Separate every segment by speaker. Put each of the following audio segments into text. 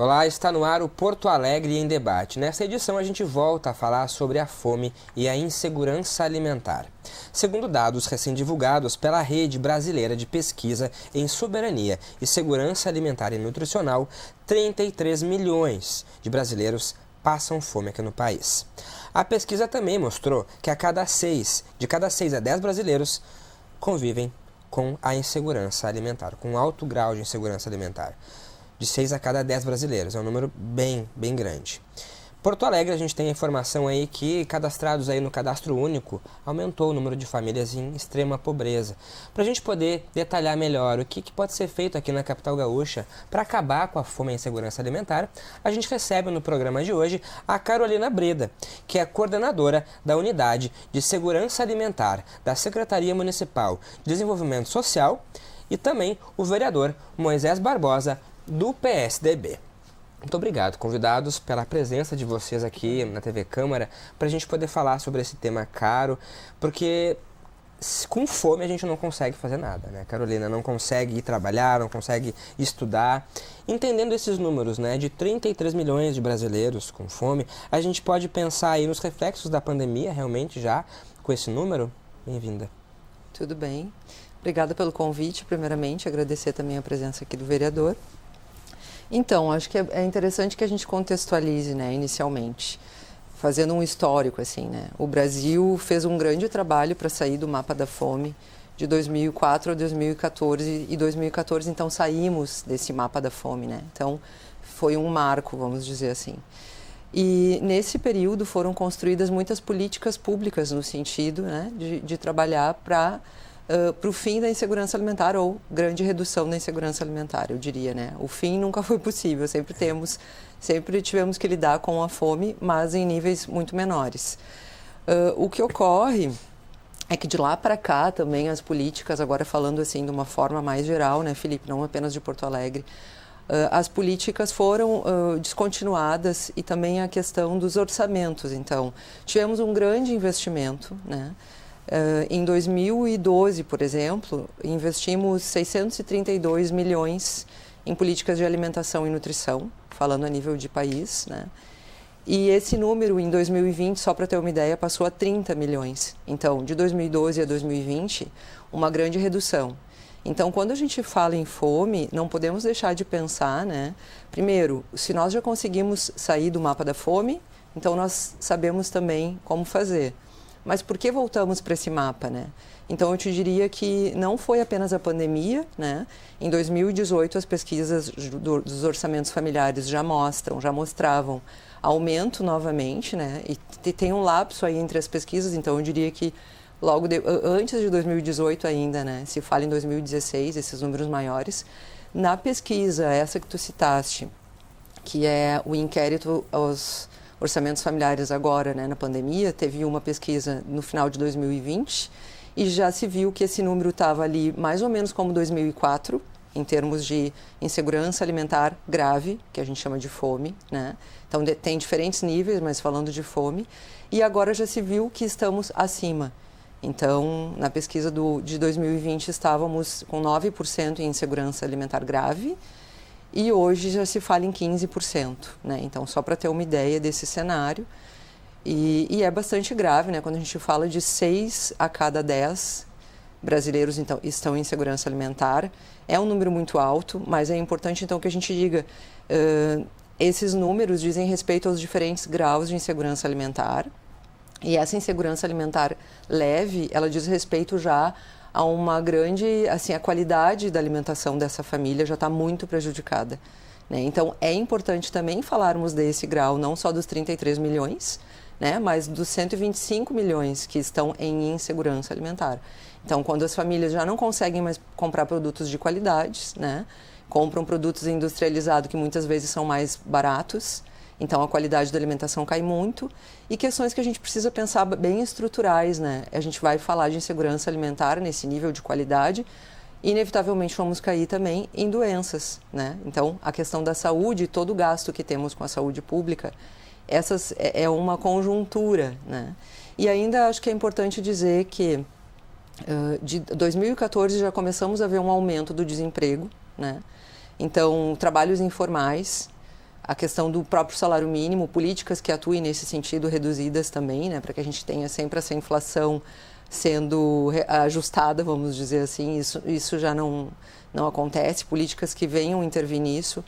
Speaker 1: Olá, está no ar o Porto Alegre em Debate. Nesta edição a gente volta a falar sobre a fome e a insegurança alimentar. Segundo dados recém-divulgados pela Rede Brasileira de Pesquisa em Soberania e Segurança Alimentar e Nutricional, 33 milhões de brasileiros passam fome aqui no país. A pesquisa também mostrou que de cada 6 a 10 brasileiros convivem com a insegurança alimentar, com alto grau de insegurança alimentar. De 6 a cada 10 brasileiros, é um número bem grande. Porto Alegre, a gente tem a informação aí que cadastrados aí no Cadastro Único aumentou o número de famílias em extrema pobreza. Para a gente poder detalhar melhor o que pode ser feito aqui na capital gaúcha para acabar com a fome e a insegurança alimentar, a gente recebe no programa de hoje a Carolina Breda, que é coordenadora da Unidade de Segurança Alimentar da Secretaria Municipal de Desenvolvimento Social, e também o vereador Moisés Barbosa, do PSDB. Muito obrigado, convidados, pela presença de vocês aqui na TV Câmara, para a gente poder falar sobre esse tema caro, porque com fome a gente não consegue fazer nada, né? Carolina, não consegue ir trabalhar, não consegue estudar. Entendendo esses números, né, de 33 milhões de brasileiros com fome, a gente pode pensar aí nos reflexos da pandemia, realmente, já com esse número? Bem-vinda.
Speaker 2: Tudo bem. Obrigada pelo convite, primeiramente, agradecer também a presença aqui do vereador. Então, acho que é interessante que a gente contextualize, né, inicialmente, fazendo um histórico, assim, né. O Brasil fez um grande trabalho para sair do mapa da fome de 2004 a 2014, e 2014, então, saímos desse mapa da fome, né. Então, foi um marco, vamos dizer assim. E, nesse período, foram construídas muitas políticas públicas no sentido, né, de trabalhar para o fim da insegurança alimentar, ou grande redução da insegurança alimentar, eu diria, né? O fim nunca foi possível, sempre tivemos que lidar com a fome, mas em níveis muito menores. O que ocorre é que de lá para cá também as políticas, agora falando assim de uma forma mais geral, né, Felipe, não apenas de Porto Alegre, as políticas foram descontinuadas, e também a questão dos orçamentos. Então, tivemos um grande investimento, né? Em 2012, por exemplo, investimos 632 milhões em políticas de alimentação e nutrição, falando a nível de país, né? E esse número, em 2020, só para ter uma ideia, passou a 30 milhões. Então, de 2012 a 2020, uma grande redução. Então, quando a gente fala em fome, não podemos deixar de pensar, né? Primeiro, se nós já conseguimos sair do mapa da fome, então nós sabemos também como fazer. Mas por que voltamos para esse mapa, né? Então, eu te diria que não foi apenas a pandemia, né? Em 2018, as pesquisas dos orçamentos familiares já mostravam aumento novamente, né? E tem um lapso aí entre as pesquisas, então eu diria que antes de 2018 ainda, né? Se fala em 2016, esses números maiores. Na pesquisa, essa que tu citaste, que é o inquérito aos orçamentos familiares agora, né, na pandemia, teve uma pesquisa no final de 2020 e já se viu que esse número estava ali mais ou menos como 2004, em termos de insegurança alimentar grave, que a gente chama de fome, né? Então tem diferentes níveis, mas falando de fome, e agora já se viu que estamos acima. Então, na pesquisa de 2020 estávamos com 9% em insegurança alimentar grave, e hoje já se fala em 15%, né? Então, só para ter uma ideia desse cenário. E é bastante grave, né? Quando a gente fala de 6 a cada 10 brasileiros então, estão em insegurança alimentar, é um número muito alto, mas é importante então que a gente diga, esses números dizem respeito aos diferentes graus de insegurança alimentar, e essa insegurança alimentar leve, ela diz respeito já a uma grande, assim, a qualidade da alimentação dessa família já está muito prejudicada, né? Então, é importante também falarmos desse grau, não só dos 33 milhões, né, mas dos 125 milhões que estão em insegurança alimentar. Então, quando as famílias já não conseguem mais comprar produtos de qualidade, né, compram produtos industrializados que muitas vezes são mais baratos, então a qualidade da alimentação cai muito, e questões que a gente precisa pensar bem estruturais, né? A gente vai falar de insegurança alimentar nesse nível de qualidade, e inevitavelmente vamos cair também em doenças, né? Então, a questão da saúde, todo o gasto que temos com a saúde pública, essas é uma conjuntura, né? E ainda acho que é importante dizer que de 2014 já começamos a ver um aumento do desemprego, né? Então, trabalhos informais, a questão do próprio salário mínimo, políticas que atuem nesse sentido reduzidas também, né, para que a gente tenha sempre essa inflação sendo ajustada, vamos dizer assim, isso já não acontece, políticas que venham intervir nisso.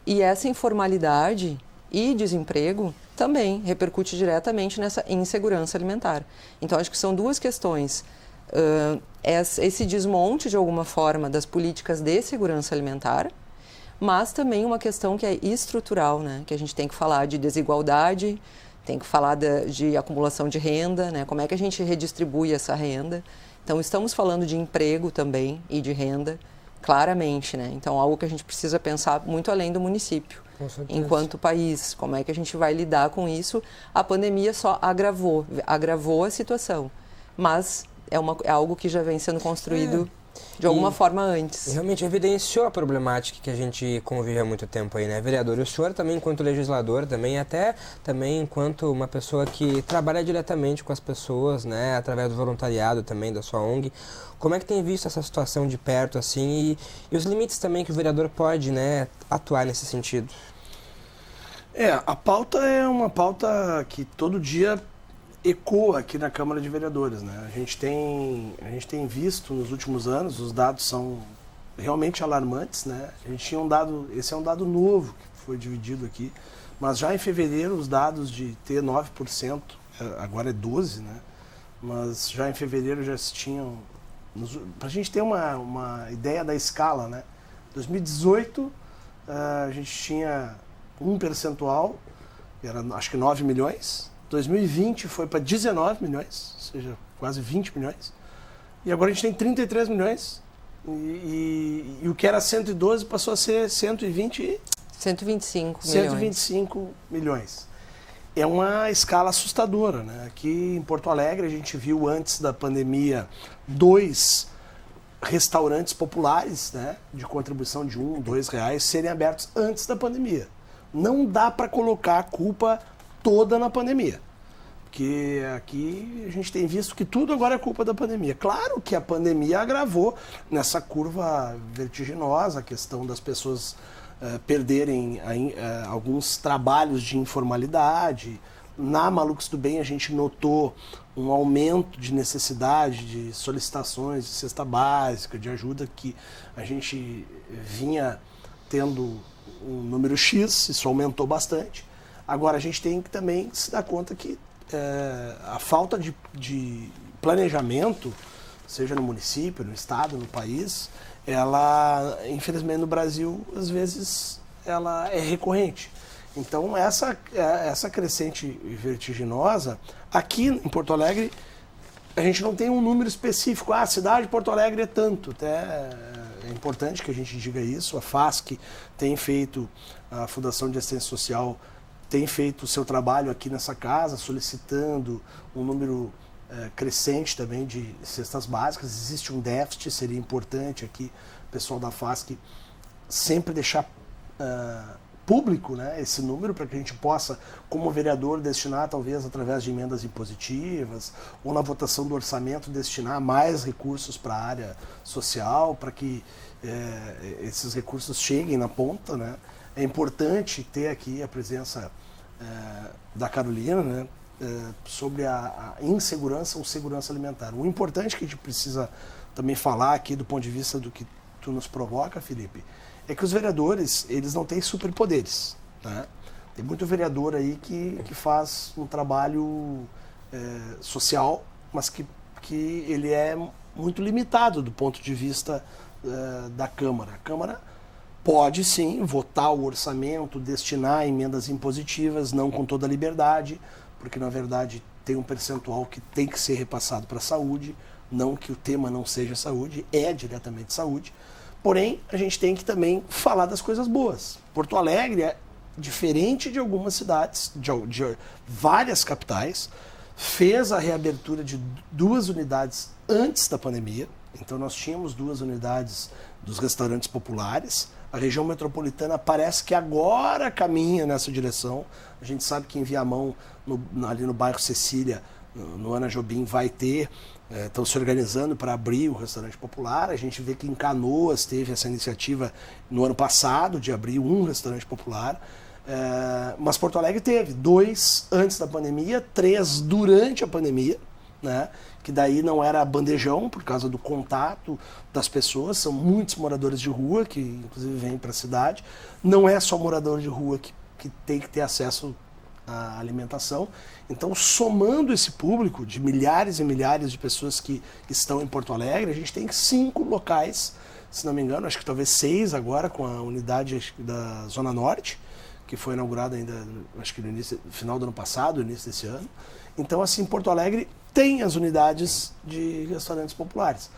Speaker 2: E essa informalidade e desemprego também repercute diretamente nessa insegurança alimentar. Então, acho que são duas questões. Esse desmonte, de alguma forma, das políticas de segurança alimentar, mas também uma questão que é estrutural, né? Que a gente tem que falar de desigualdade, tem que falar de acumulação de renda, né? Como é que a gente redistribui essa renda. Então, estamos falando de emprego também e de renda, claramente, né? Então, algo que a gente precisa pensar muito além do município. Enquanto país, como é que a gente vai lidar com isso? A pandemia só agravou a situação, mas é algo que já vem sendo construído de alguma forma antes.
Speaker 1: Realmente evidenciou a problemática que a gente convive há muito tempo aí, né, vereador? E o senhor também, enquanto legislador, até também enquanto uma pessoa que trabalha diretamente com as pessoas, né, através do voluntariado também da sua ONG, como é que tem visto essa situação de perto, assim, e os limites também que o vereador pode, né, atuar nesse sentido?
Speaker 3: A pauta é uma pauta que todo dia ecoa aqui na Câmara de Vereadores, né? A gente tem visto nos últimos anos, os dados são realmente alarmantes, né? A gente tinha esse é um dado novo que foi dividido aqui, mas já em fevereiro os dados de ter 9%, agora é 12%, né? Mas já em fevereiro já se tinham, para a gente ter uma ideia da escala, né? 2018 a gente tinha um percentual, era acho que 9 milhões, 2020 foi para 19 milhões, ou seja, quase 20 milhões. E agora a gente tem 33 milhões. E o que era 112 passou a ser
Speaker 2: 125
Speaker 3: milhões. É uma escala assustadora, né? Aqui em Porto Alegre a gente viu antes da pandemia 2 restaurantes populares, né, de contribuição de R$1, R$2 serem abertos antes da pandemia. Não dá para colocar a culpa toda na pandemia. Porque aqui a gente tem visto que tudo agora é culpa da pandemia. Claro que a pandemia agravou nessa curva vertiginosa a questão das pessoas perderem alguns trabalhos de informalidade. Na Malucos do Bem a gente notou um aumento de necessidade de solicitações de cesta básica, de ajuda que a gente vinha tendo um número X, isso aumentou bastante. Agora a gente tem que também se dar conta que a falta de planejamento, seja no município, no estado, no país, ela, infelizmente no Brasil, às vezes, ela é recorrente. Então essa crescente vertiginosa, aqui em Porto Alegre, a gente não tem um número específico, a cidade de Porto Alegre é tanto, até é importante que a gente diga isso, a FASC tem feito, a Fundação de Assistência Social tem feito o seu trabalho aqui nessa casa, solicitando um número crescente também de cestas básicas. Existe um déficit, seria importante aqui o pessoal da FASC sempre deixar público, né, esse número, para que a gente possa, como vereador, destinar, talvez através de emendas impositivas, ou na votação do orçamento, destinar mais recursos para a área social, para que esses recursos cheguem na ponta, né. É importante ter aqui a presença da Carolina, né, sobre a insegurança ou segurança alimentar. O importante que a gente precisa também falar aqui do ponto de vista do que tu nos provoca, Felipe, é que os vereadores, eles não têm superpoderes, né? Tem muito vereador aí que faz um trabalho social, mas que ele é muito limitado do ponto de vista da Câmara. A Câmara pode sim votar o orçamento, destinar emendas impositivas, não com toda a liberdade, porque na verdade tem um percentual que tem que ser repassado para a saúde, não que o tema não seja saúde, é diretamente saúde. Porém, a gente tem que também falar das coisas boas. Porto Alegre é diferente de algumas cidades, de várias capitais, fez a reabertura de 2 unidades antes da pandemia. Então nós tínhamos 2 unidades dos restaurantes populares. A região metropolitana parece que agora caminha nessa direção. A gente sabe que em Viamão, ali no bairro Cecília, no Ana Jobim, vai ter, estão se organizando para abrir o restaurante popular. A gente vê que em Canoas teve essa iniciativa no ano passado de abrir um restaurante popular. Mas Porto Alegre teve 2 antes da pandemia, 3 durante a pandemia, né? Que daí não era bandejão por causa do contato das pessoas, são muitos moradores de rua que inclusive vêm para a cidade. Não é só morador de rua que tem que ter acesso à alimentação. Então, somando esse público de milhares e milhares de pessoas que estão em Porto Alegre, a gente tem 5 locais, se não me engano, acho que talvez 6 agora, com a unidade da Zona Norte, que foi inaugurada ainda, acho que no final do ano passado, início desse ano. Então, assim, Porto Alegre tem as unidades de restaurantes populares.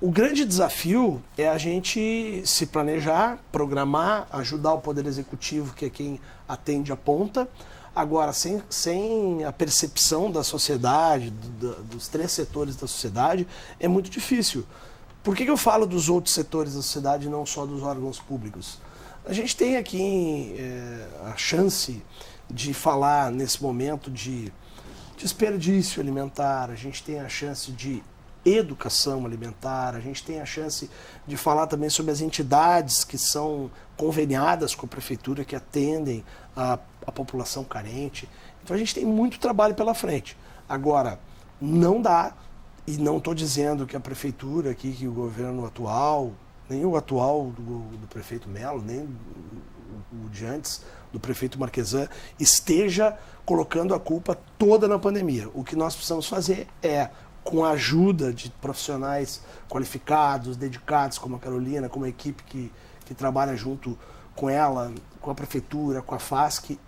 Speaker 3: O grande desafio é a gente se planejar, programar, ajudar o Poder Executivo, que é quem atende a ponta. Agora, sem a percepção da sociedade, dos 3 setores da sociedade, é muito difícil. Por que eu falo dos outros setores da sociedade e não só dos órgãos públicos? A gente tem aqui a chance de falar nesse momento de desperdício alimentar, a gente tem a chance de educação alimentar, a gente tem a chance de falar também sobre as entidades que são conveniadas com a prefeitura, que atendem a população carente. Então a gente tem muito trabalho pela frente. Agora, não dá, e não estou dizendo que a prefeitura aqui, que o governo atual, nem o atual do prefeito Melo, nem o de antes, do prefeito Marquesan, esteja colocando a culpa toda na pandemia. O que nós precisamos fazer é, com a ajuda de profissionais qualificados, dedicados, como a Carolina, como a equipe que trabalha junto com ela, com a prefeitura, com a FASC,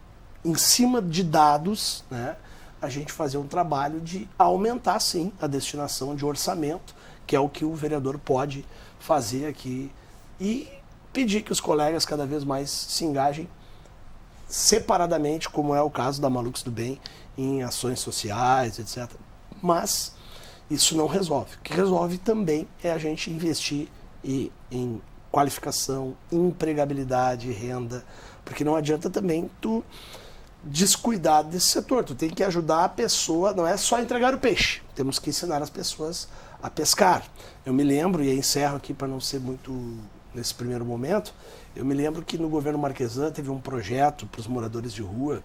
Speaker 3: em cima de dados, né, a gente fazer um trabalho de aumentar, sim, a destinação de orçamento, que é o que o vereador pode fazer aqui, e pedir que os colegas cada vez mais se engajem separadamente, como é o caso da Malux do Bem, em ações sociais, etc. Mas isso não resolve. O que resolve também é a gente investir em qualificação, empregabilidade, renda, porque não adianta também tu descuidar desse setor. Tu tem que ajudar a pessoa, não é só entregar o peixe. Temos que ensinar as pessoas a pescar. Eu me lembro, e encerro aqui para não ser muito nesse primeiro momento, eu me lembro que no governo Marquesan teve um projeto para os moradores de rua,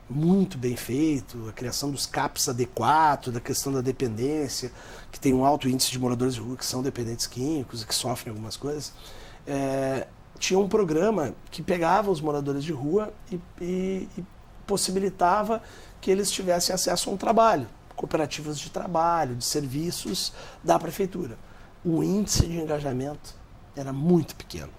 Speaker 3: muito bem feito, a criação dos CAPs adequados, da questão da dependência, que tem um alto índice de moradores de rua que são dependentes químicos e que sofrem algumas coisas. Tinha um programa que pegava os moradores de rua e possibilitava que eles tivessem acesso a um trabalho, cooperativas de trabalho, de serviços da prefeitura. O índice de engajamento era muito pequeno.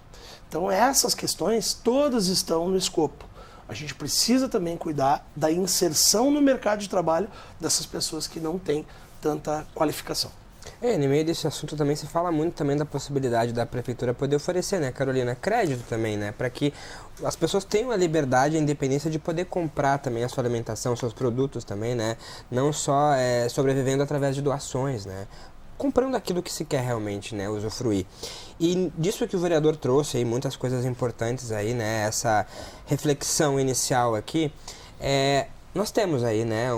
Speaker 3: Então essas questões todas estão no escopo. A gente precisa também cuidar da inserção no mercado de trabalho dessas pessoas que não têm tanta qualificação.
Speaker 1: No meio desse assunto também se fala muito também da possibilidade da prefeitura poder oferecer, né, Carolina, crédito também, né, para que as pessoas tenham a liberdade e a independência de poder comprar também a sua alimentação, seus produtos também, né, não só sobrevivendo através de doações, né, comprando aquilo que se quer realmente, né, usufruir. E disso que o vereador trouxe aí, muitas coisas importantes aí, né, essa reflexão inicial aqui, nós temos aí, né,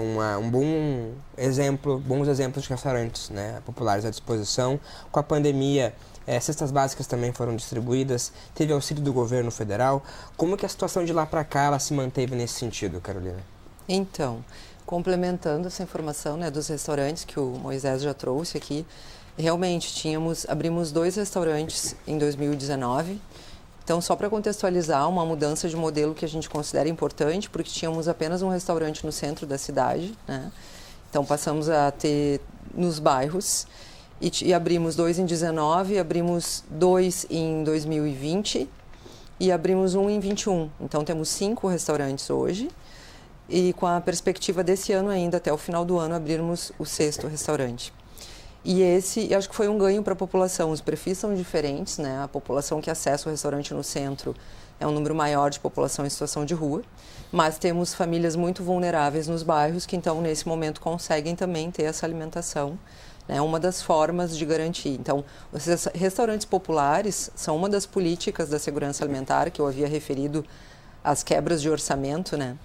Speaker 1: bons exemplos de restaurantes, né, populares à disposição. Com a pandemia, cestas básicas também foram distribuídas, teve auxílio do governo federal. Como que a situação de lá para cá ela se manteve nesse sentido, Carolina?
Speaker 2: Então, complementando essa informação, né, dos restaurantes que o Moisés já trouxe aqui, realmente abrimos 2 restaurantes em 2019. Então, só para contextualizar, uma mudança de modelo que a gente considera importante, porque tínhamos apenas um restaurante no centro da cidade, né? Então, passamos a ter nos bairros e abrimos 2 em 19, abrimos 2 em 2020 e abrimos 1 em 21. Então, temos 5 restaurantes hoje e com a perspectiva desse ano ainda, até o final do ano, abrirmos o 6º restaurante. E acho que foi um ganho para a população. Os perfis são diferentes, né? A população que acessa o restaurante no centro é um número maior de população em situação de rua, mas temos famílias muito vulneráveis nos bairros que, então, nesse momento, conseguem também ter essa alimentação. É uma das formas de garantir. Então, os restaurantes populares são uma das políticas da segurança alimentar, que eu havia referido às quebras de orçamento, né?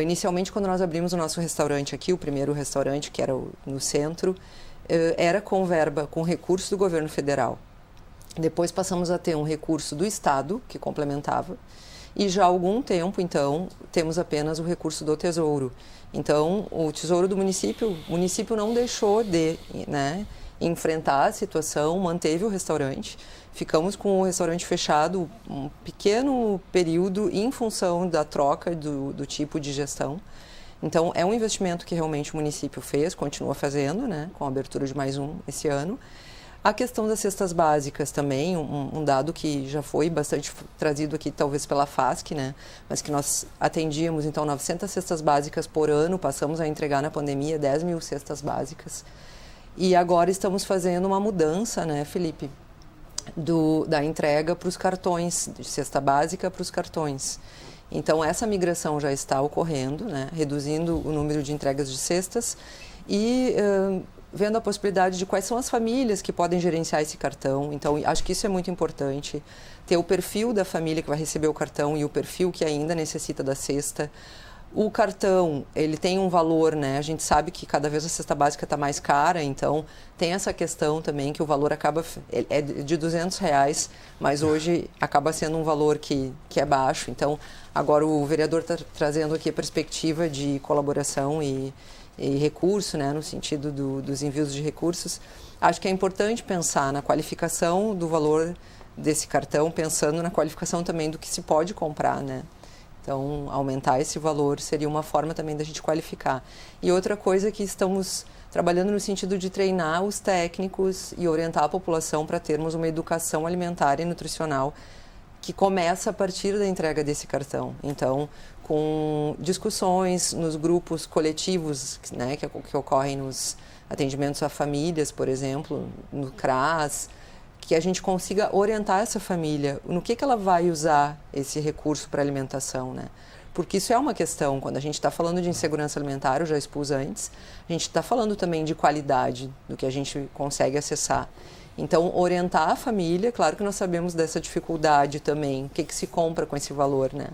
Speaker 2: Inicialmente, quando nós abrimos o nosso restaurante aqui, o primeiro restaurante, que era no centro, era com verba, com recurso do governo federal. Depois passamos a ter um recurso do Estado, que complementava, E já há algum tempo, então, temos apenas o recurso do Tesouro. Então, o Tesouro do município, o município não deixou de, né, enfrentar a situação, manteve o restaurante. Ficamos com o restaurante fechado um pequeno período em função da troca do tipo de gestão. Então, é um investimento que realmente o município fez, continua fazendo, né, com a abertura de mais um esse ano. A questão das cestas básicas também, um dado que já foi bastante trazido aqui, talvez pela FASC, né? Mas que nós atendíamos, então, 900 cestas básicas por ano, passamos a entregar na pandemia 10 mil cestas básicas. E agora estamos fazendo uma mudança, né, Felipe, da entrega para os cartões, de cesta básica para os cartões. Então, essa migração já está ocorrendo, né? Reduzindo o número de entregas de cestas e vendo a possibilidade de quais são as famílias que podem gerenciar esse cartão. Então, acho que isso é muito importante, ter o perfil da família que vai receber o cartão e o perfil que ainda necessita da cesta. O cartão, ele tem um valor, né? A gente sabe que cada vez a cesta básica está mais cara, então tem essa questão também que o valor é de R$200, mas hoje acaba sendo um valor que é baixo. Então, agora o vereador está trazendo aqui a perspectiva de colaboração e recurso, né, no sentido dos envios de recursos. Acho que é importante pensar na qualificação do valor desse cartão, pensando na qualificação também do que se pode comprar, né? Então, aumentar esse valor seria uma forma também da gente qualificar. E outra coisa que estamos trabalhando no sentido de treinar os técnicos e orientar a população para termos uma educação alimentar e nutricional que começa a partir da entrega desse cartão. Então, com discussões nos grupos coletivos, né, que ocorrem nos atendimentos a famílias, por exemplo, no CRAS, que a gente consiga orientar essa família no que ela vai usar esse recurso para alimentação, né? Porque isso é uma questão, quando a gente está falando de insegurança alimentar, eu já expus antes, a gente está falando também de qualidade do que a gente consegue acessar. Então, orientar a família, claro que nós sabemos dessa dificuldade também, o que se compra com esse valor, né?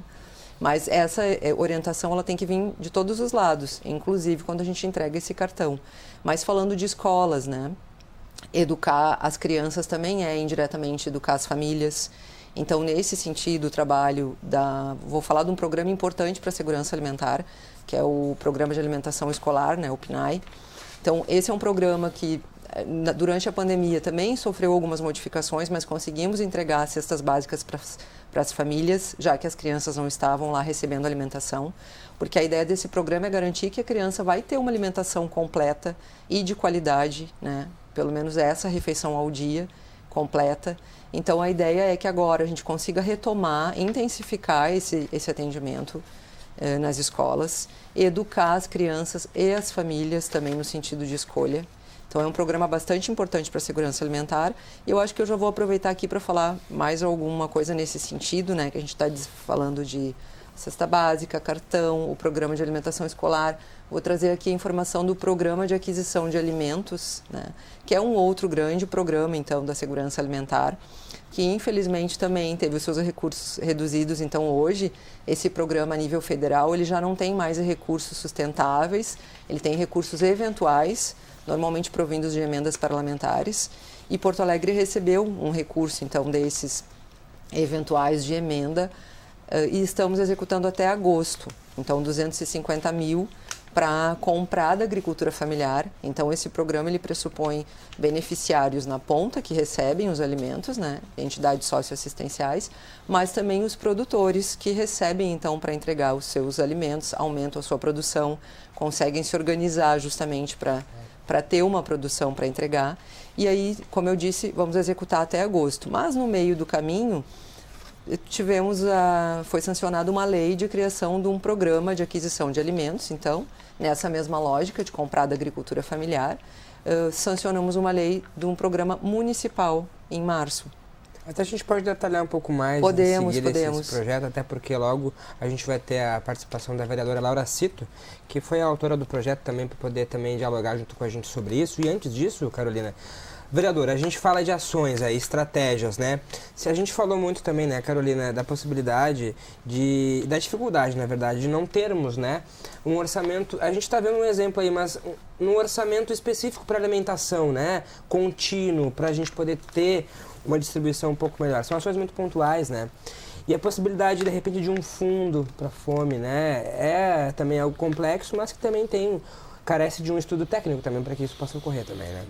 Speaker 2: Mas essa orientação ela tem que vir de todos os lados, inclusive quando a gente entrega esse cartão. Mas falando de escolas, né? Educar as crianças também é indiretamente educar as famílias. Então, nesse sentido, o trabalho vou falar de um programa importante para a segurança alimentar, que é o Programa de Alimentação Escolar, né, o PNAE. Então, esse é um programa que, durante a pandemia, também sofreu algumas modificações, mas conseguimos entregar cestas básicas para as famílias, já que as crianças não estavam lá recebendo alimentação, porque a ideia desse programa é garantir que a criança vai ter uma alimentação completa e de qualidade, né? Pelo menos essa refeição ao dia, completa. Então, a ideia é que agora a gente consiga retomar, intensificar esse atendimento nas escolas, educar as crianças e as famílias também no sentido de escolha. Então, é um programa bastante importante para a segurança alimentar. E eu acho que eu já vou aproveitar aqui para falar mais alguma coisa nesse sentido, né? Que a gente está falando de cesta básica, cartão, o programa de alimentação escolar. Vou trazer aqui a informação do programa de aquisição de alimentos, né? Que é um outro grande programa, então, da segurança alimentar, que infelizmente também teve os seus recursos reduzidos. Então, hoje, esse programa a nível federal, ele já não tem mais recursos sustentáveis, ele tem recursos eventuais, normalmente provindos de emendas parlamentares, e Porto Alegre recebeu um recurso, então, desses eventuais de emenda, e estamos executando até agosto, então 250 mil para comprar da agricultura familiar. Então, esse programa ele pressupõe beneficiários na ponta que recebem os alimentos, né, entidades socioassistenciais, mas também os produtores que recebem, então, para entregar os seus alimentos, aumentam a sua produção, conseguem se organizar justamente para ter uma produção para entregar. E aí, como eu disse, vamos executar até agosto. Mas no meio do caminho, foi sancionada uma lei de criação de um programa de aquisição de alimentos. Então, nessa mesma lógica de comprar da agricultura familiar, sancionamos uma lei de um programa municipal em março.
Speaker 1: Até a gente pode detalhar um pouco mais
Speaker 2: podemos.
Speaker 1: esse projeto, até porque logo a gente vai ter a participação da vereadora Laura Cito, que foi a autora do projeto também, para poder também dialogar junto com a gente sobre isso. E antes disso, Carolina, vereadora, a gente fala de ações aí, estratégias, né? Se a gente falou muito também, né, Carolina, da possibilidade da dificuldade, na verdade, de não termos, né, um orçamento, a gente está vendo um exemplo aí, mas um orçamento específico para alimentação, né, contínuo, para a gente poder ter uma distribuição um pouco melhor. São ações muito pontuais, né? E a possibilidade, de repente, de um fundo para a fome, né? É também algo complexo, mas que também carece de um estudo técnico também para que isso possa ocorrer também, né?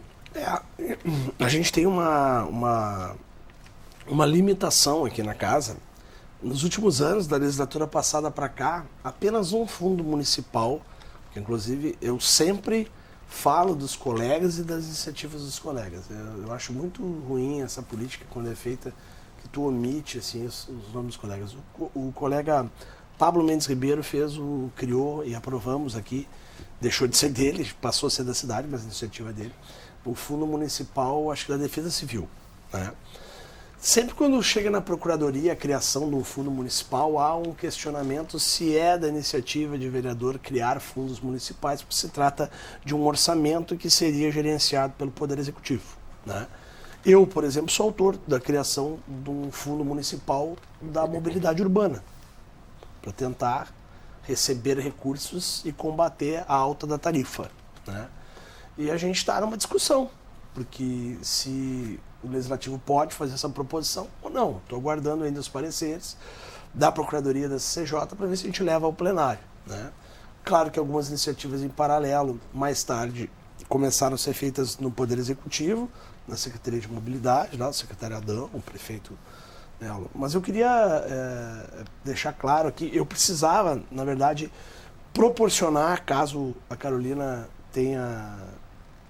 Speaker 3: A gente tem uma limitação aqui na casa. Nos últimos anos, da legislatura passada para cá, apenas um fundo municipal, que inclusive eu sempre falo dos colegas e das iniciativas dos colegas. Eu acho muito ruim essa política quando é feita, que tu omite assim, os nomes dos colegas. O colega Pablo Mendes Ribeiro criou e aprovamos aqui, deixou de ser dele, passou a ser da cidade, mas a iniciativa é dele, o Fundo Municipal, acho que da Defesa Civil, né? Sempre quando chega na Procuradoria a criação do Fundo Municipal, há um questionamento se é da iniciativa de vereador criar fundos municipais, porque se trata de um orçamento que seria gerenciado pelo Poder Executivo, né? Eu, por exemplo, sou autor da criação de um Fundo Municipal da Mobilidade Urbana, para tentar receber recursos e combater a alta da tarifa, né? E a gente está numa discussão, porque se o Legislativo pode fazer essa proposição ou não. Estou aguardando ainda os pareceres da Procuradoria da CCJ para ver se a gente leva ao plenário, né? Claro que algumas iniciativas em paralelo, mais tarde, começaram a ser feitas no Poder Executivo, na Secretaria de Mobilidade, lá, o secretário Adão, o prefeito Nelo. Mas eu queria deixar claro que eu precisava, na verdade, proporcionar, caso a Carolina tenha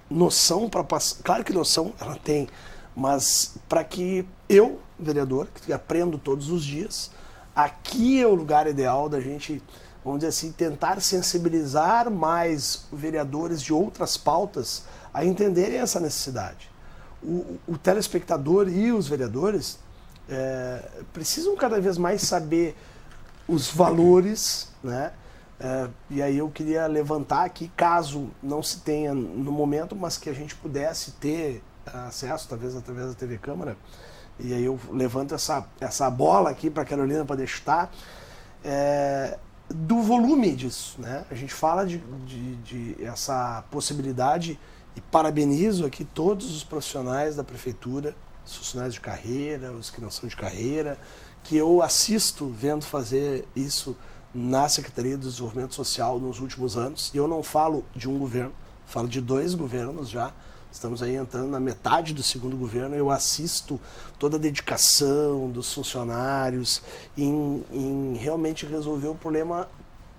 Speaker 3: noção para passar. Claro que noção ela tem, mas para que eu, vereador, que aprendo todos os dias, aqui é o lugar ideal da gente, vamos dizer assim, tentar sensibilizar mais vereadores de outras pautas a entenderem essa necessidade. O telespectador e os vereadores precisam cada vez mais saber os valores, né? E aí eu queria levantar aqui, caso não se tenha no momento, mas que a gente pudesse ter acesso, talvez através da TV Câmara, e aí eu levanto essa bola aqui para a Carolina poder chutar, do volume disso, né? A gente fala de essa possibilidade e parabenizo aqui todos os profissionais da Prefeitura, os funcionários de carreira, os que não são de carreira, que eu assisto vendo fazer isso na Secretaria do Desenvolvimento Social nos últimos anos. E eu não falo de um governo, falo de 2 governos já. Estamos aí entrando na metade do 2º governo. Eu assisto toda a dedicação dos funcionários em realmente resolver o problema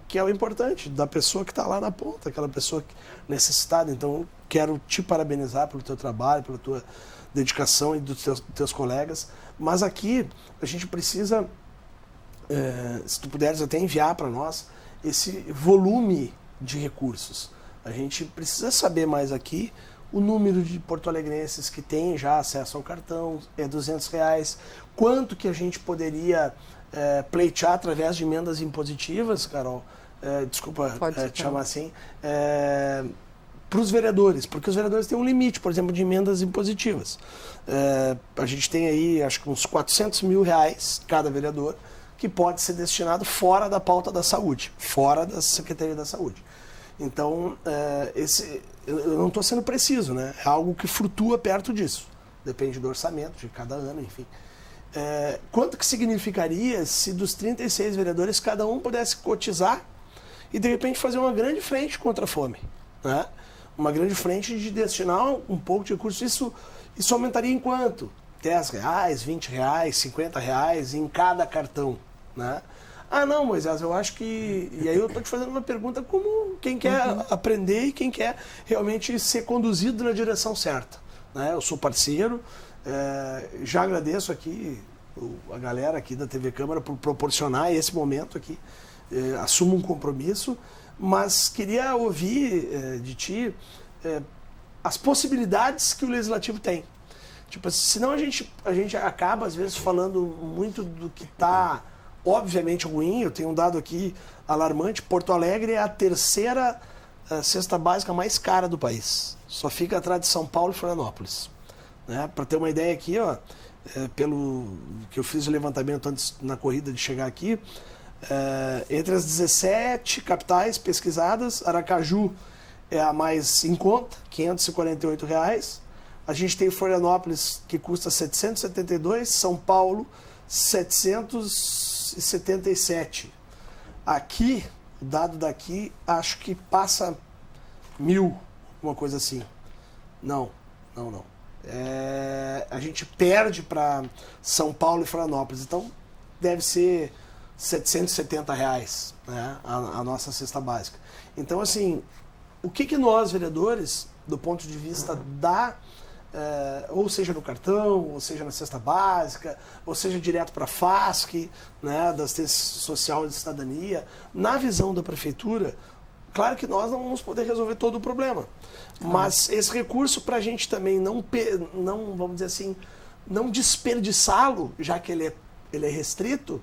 Speaker 3: que é o importante, da pessoa que está lá na ponta, aquela pessoa necessitada. Então, quero te parabenizar pelo teu trabalho, pela tua dedicação e dos teus colegas. Mas aqui a gente precisa, se tu puderes até enviar para nós, esse volume de recursos. A gente precisa saber mais aqui o número de porto-alegrenses que têm já acesso ao cartão, é R$200. Quanto que a gente poderia pleitear através de emendas impositivas, Carol? Desculpa te chamar assim. Para os vereadores, porque os vereadores têm um limite, por exemplo, de emendas impositivas. A gente tem aí, acho que uns R$400 mil cada vereador, que pode ser destinado fora da pauta da saúde, fora da Secretaria da Saúde. Então, eu não estou sendo preciso, né? É algo que flutua perto disso. Depende do orçamento de cada ano, enfim. Quanto que significaria se dos 36 vereadores cada um pudesse cotizar e, de repente, fazer uma grande frente contra a fome, né? Uma grande frente de destinar um pouco de recursos. Isso aumentaria em quanto? R$10, R$20, R$50 em cada cartão, né? Ah, não, Moisés, eu acho que... E aí eu estou te fazendo uma pergunta como quem quer aprender e quem quer realmente ser conduzido na direção certa, né? Eu sou parceiro, já agradeço aqui a galera aqui da TV Câmara por proporcionar esse momento aqui, assumo um compromisso, mas queria ouvir de ti as possibilidades que o Legislativo tem. Tipo, senão a gente acaba, às vezes, falando muito do que está obviamente ruim. Eu tenho um dado aqui alarmante. Porto Alegre é a 3ª cesta básica mais cara do país. Só fica atrás de São Paulo e Florianópolis, né? Para ter uma ideia aqui, ó, pelo que eu fiz o levantamento antes na corrida de chegar aqui, entre as 17 capitais pesquisadas, Aracaju é a mais em conta, R$548. A gente tem Florianópolis, que custa R$772, São Paulo, 777. Aqui, o dado daqui, acho que passa 1.000, uma coisa assim. Não. A gente perde para São Paulo e Florianópolis, então deve ser R$770, né, a nossa cesta básica. Então, assim, o que nós, vereadores, do ponto de vista ou seja no cartão, ou seja na cesta básica, ou seja direto para a FASC, né, da assistência social de cidadania, na visão da prefeitura, claro que nós não vamos poder resolver todo o problema, mas esse recurso para a gente também não, vamos dizer assim, não desperdiçá-lo, já que ele é restrito.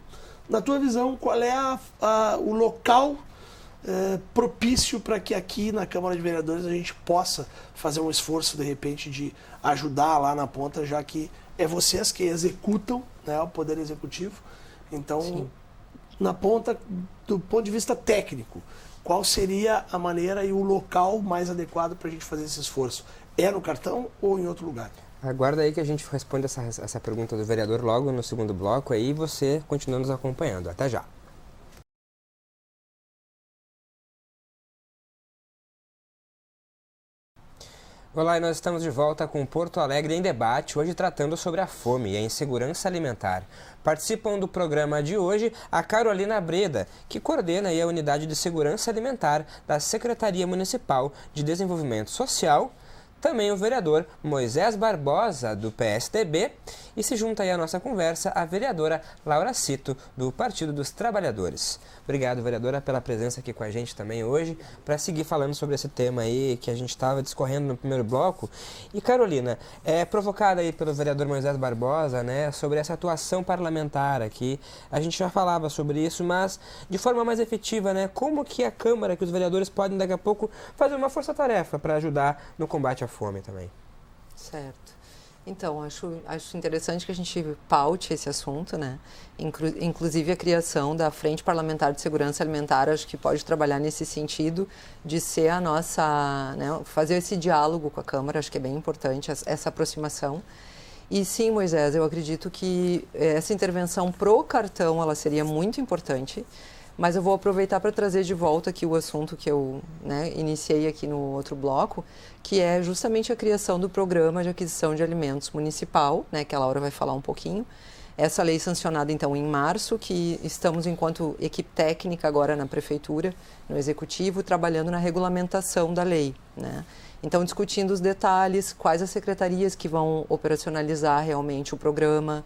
Speaker 3: Na tua visão, qual é o local propício para que aqui na Câmara de Vereadores a gente possa fazer um esforço, de repente, de ajudar lá na ponta, já que é vocês que executam, né, o Poder Executivo. Então, sim, na ponta, do ponto de vista técnico, qual seria a maneira e o local mais adequado para a gente fazer esse esforço? É no cartão ou em outro lugar?
Speaker 1: Aguarda aí que a gente responde essa pergunta do vereador logo no segundo bloco, aí você continua nos acompanhando. Até já. Olá, e nós estamos de volta com Porto Alegre em Debate, hoje tratando sobre a fome e a insegurança alimentar. Participam do programa de hoje a Carolina Breda, que coordena aí a Unidade de Segurança Alimentar da Secretaria Municipal de Desenvolvimento Social, também o vereador Moisés Barbosa, do PSDB, e se junta aí à nossa conversa a vereadora Laura Cito, do Partido dos Trabalhadores. Obrigado, vereadora, pela presença aqui com a gente também hoje, para seguir falando sobre esse tema aí que a gente estava discorrendo no primeiro bloco. E, Carolina, provocada aí pelo vereador Moisés Barbosa, né, sobre essa atuação parlamentar aqui, a gente já falava sobre isso, mas de forma mais efetiva, né, como que a Câmara, que os vereadores podem daqui a pouco fazer uma força-tarefa para ajudar no combate à fome também.
Speaker 2: Certo. Então, acho interessante que a gente paute esse assunto, né? Inclusive a criação da Frente Parlamentar de Segurança Alimentar, acho que pode trabalhar nesse sentido de ser a nossa, né, fazer esse diálogo com a Câmara, acho que é bem importante essa aproximação. E sim, Moisés, eu acredito que essa intervenção pro cartão, ela seria muito importante, mas eu vou aproveitar para trazer de volta aqui o assunto que eu, né, iniciei aqui no outro bloco, que é justamente a criação do Programa de Aquisição de Alimentos Municipal, né, que a Laura vai falar um pouquinho. Essa lei sancionada, então, em março, que estamos, enquanto equipe técnica agora na Prefeitura, no Executivo, trabalhando na regulamentação da lei, né? Então, discutindo os detalhes, quais as secretarias que vão operacionalizar realmente o programa.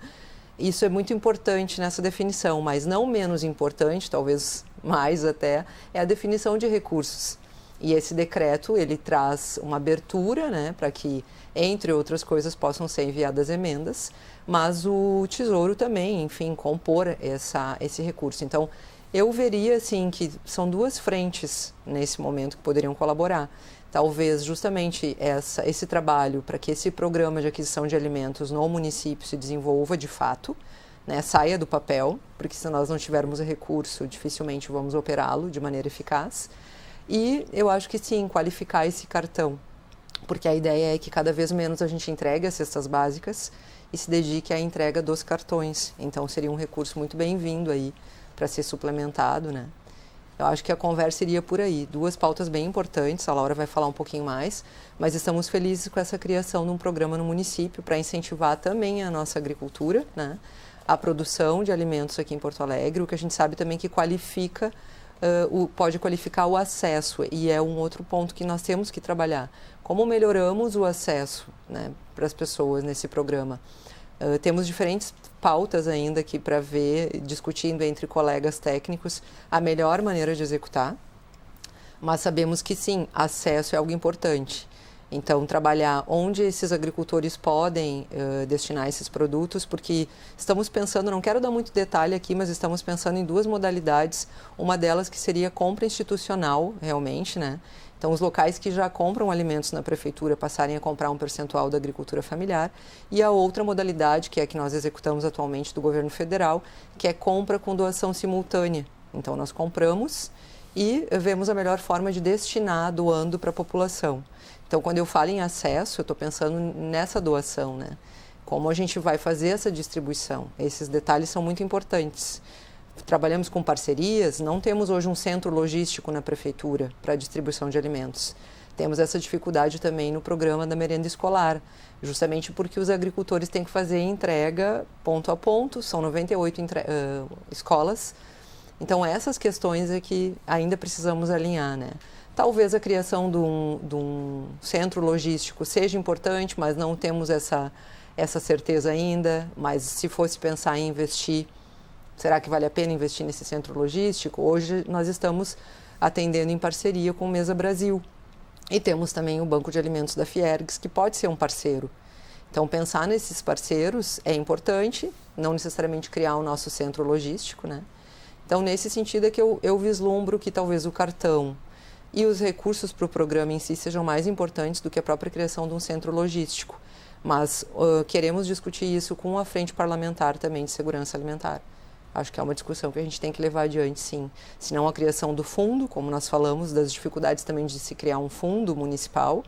Speaker 2: Isso é muito importante nessa definição, mas não menos importante, talvez mais até, é a definição de recursos. E esse decreto, ele traz uma abertura, né, para que, entre outras coisas, possam ser enviadas emendas, mas o Tesouro também, enfim, compor esse recurso. Então, eu veria, assim, que são duas frentes nesse momento que poderiam colaborar. Talvez justamente esse trabalho para que esse programa de aquisição de alimentos no município se desenvolva de fato, né, saia do papel, porque se nós não tivermos o recurso, dificilmente vamos operá-lo de maneira eficaz. E eu acho que sim, qualificar esse cartão, porque a ideia é que cada vez menos a gente entregue as cestas básicas e se dedique à entrega dos cartões. Então seria um recurso muito bem-vindo aí para ser suplementado, né? Eu acho que a conversa iria por aí. Duas pautas bem importantes, a Laura vai falar um pouquinho mais, mas estamos felizes com essa criação de um programa no município para incentivar também a nossa agricultura, né? A produção de alimentos aqui em Porto Alegre, o que a gente sabe também que qualifica, pode qualificar o acesso, e é um outro ponto que nós temos que trabalhar. Como melhoramos o acesso, né, para as pessoas nesse programa? Temos diferentes pautas ainda aqui para ver, discutindo entre colegas técnicos a melhor maneira de executar, mas sabemos que sim, acesso é algo importante. Então, trabalhar onde esses agricultores podem destinar esses produtos, porque estamos pensando, não quero dar muito detalhe aqui, mas estamos pensando em duas modalidades, uma delas que seria compra institucional, realmente, né? Então, os locais que já compram alimentos na prefeitura passarem a comprar um percentual da agricultura familiar. E a outra modalidade, que é a que nós executamos atualmente do governo federal, que é compra com doação simultânea. Então, nós compramos e vemos a melhor forma de destinar doando para a população. Então, quando eu falo em acesso, eu estou pensando nessa doação, né? Como a gente vai fazer essa distribuição? Esses detalhes são muito importantes. Trabalhamos com parcerias, não temos hoje um centro logístico na prefeitura para a distribuição de alimentos. Temos essa dificuldade também no programa da merenda escolar, justamente porque os agricultores têm que fazer entrega ponto a ponto, são 98 escolas. Então, essas questões é que ainda precisamos alinhar, né? Talvez a criação de um centro logístico seja importante, mas não temos essa certeza ainda. Mas se fosse pensar em investir, será que vale a pena investir nesse centro logístico? Hoje nós estamos atendendo em parceria com o Mesa Brasil. E temos também o Banco de Alimentos da Fiergs, que pode ser um parceiro. Então, pensar nesses parceiros é importante, não necessariamente criar o nosso centro logístico, né? Então, nesse sentido é que eu vislumbro que talvez o cartão e os recursos para o programa em si sejam mais importantes do que a própria criação de um centro logístico. Mas queremos discutir isso com a frente parlamentar também de segurança alimentar. Acho que é uma discussão que a gente tem que levar adiante, sim. Se não a criação do fundo, como nós falamos, das dificuldades também de se criar um fundo municipal,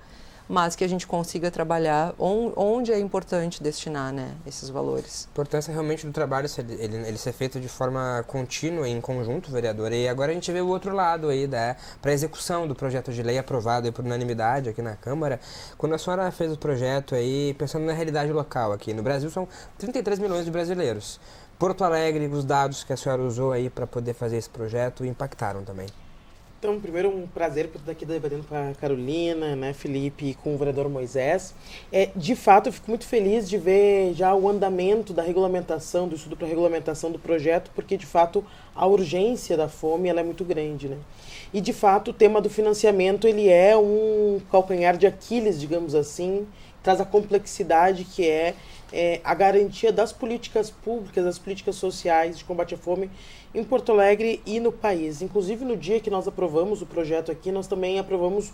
Speaker 2: mas que a gente consiga trabalhar onde é importante destinar, né, esses valores.
Speaker 1: A importância realmente do trabalho ele ser feito de forma contínua, em conjunto, vereadora. E agora a gente vê o outro lado aí, para a execução do projeto de lei aprovado aí por unanimidade aqui na Câmara. Quando a senhora fez o projeto aí, pensando na realidade local aqui, no Brasil são 33 milhões de brasileiros. Porto Alegre, os dados que a senhora usou aí para poder fazer esse projeto impactaram também.
Speaker 4: Então, primeiro, um prazer por estar aqui debatendo com a Carolina, né, Felipe, e com o vereador Moisés. De fato, eu fico muito feliz de ver já o andamento da regulamentação, do estudo para regulamentação do projeto, porque, de fato, a urgência da fome ela é muito grande, né? E, de fato, o tema do financiamento ele é um calcanhar de Aquiles, digamos assim, traz a complexidade que é a garantia das políticas públicas, das políticas sociais de combate à fome em Porto Alegre e no país. Inclusive, no dia que nós aprovamos o projeto aqui, nós também aprovamos,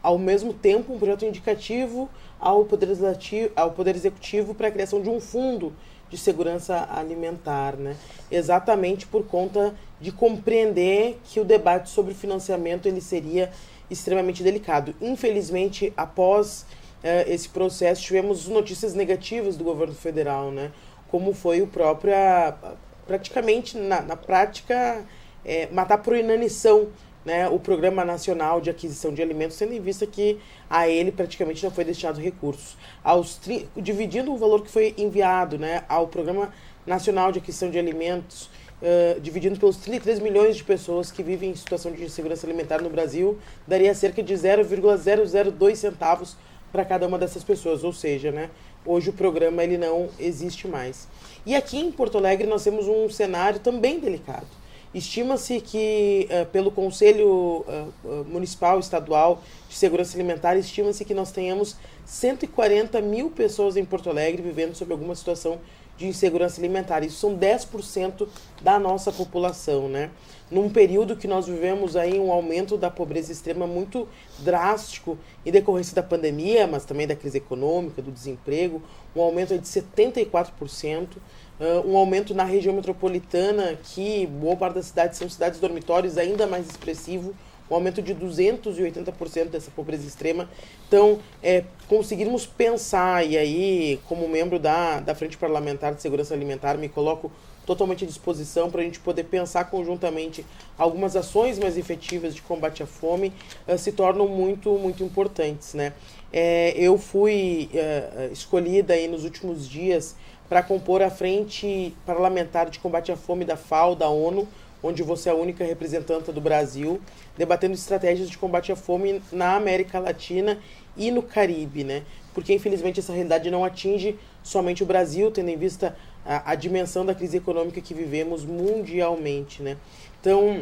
Speaker 4: ao mesmo tempo, um projeto indicativo ao Poder Executivo para a criação de um fundo de segurança alimentar, né? Exatamente por conta de compreender que o debate sobre financiamento ele seria extremamente delicado. Infelizmente, após esse processo, tivemos notícias negativas do governo federal, né? Como foi praticamente, na prática, matar por inanição, né, o Programa Nacional de Aquisição de Alimentos, tendo em vista que a ele praticamente não foi destinado recursos. Dividindo o valor que foi enviado, né, ao Programa Nacional de Aquisição de Alimentos, dividindo pelos 33 milhões de pessoas que vivem em situação de insegurança alimentar no Brasil, daria cerca de 0,002 centavos para cada uma dessas pessoas, ou seja, né, hoje o programa ele não existe mais. E aqui em Porto Alegre nós temos um cenário também delicado. Estima-se que pelo Conselho Municipal Estadual de Segurança Alimentar, estima-se que nós tenhamos 140 mil pessoas em Porto Alegre vivendo sob alguma situação de insegurança alimentar. Isso são 10% da nossa população, né? Num período que nós vivemos aí um aumento da pobreza extrema muito drástico em decorrência da pandemia, mas também da crise econômica, do desemprego, um aumento aí de 74%, um aumento na região metropolitana, que boa parte das cidades são cidades dormitórios, ainda mais expressivo, um aumento de 280% dessa pobreza extrema. Então, conseguirmos pensar, e aí, como membro da Frente Parlamentar de Segurança Alimentar, me coloco totalmente à disposição para a gente poder pensar conjuntamente algumas ações mais efetivas de combate à fome, se tornam muito, muito importantes, né? Eu fui escolhida aí nos últimos dias para compor a Frente Parlamentar de Combate à Fome da FAO, da ONU, onde você é a única representante do Brasil, debatendo estratégias de combate à fome na América Latina e no Caribe, né? Porque, infelizmente, essa realidade não atinge somente o Brasil, tendo em vista a dimensão da crise econômica que vivemos mundialmente, né? Então,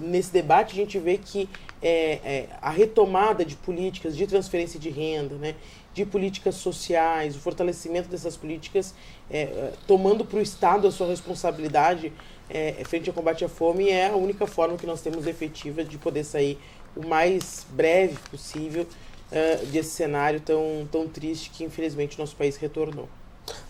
Speaker 4: nesse debate a gente vê que a retomada de políticas de transferência de renda, né, de políticas sociais, o fortalecimento dessas políticas, tomando para o Estado a sua responsabilidade frente ao combate à fome, é a única forma que nós temos efetiva de poder sair o mais breve possível desse cenário tão triste que infelizmente nosso país retornou.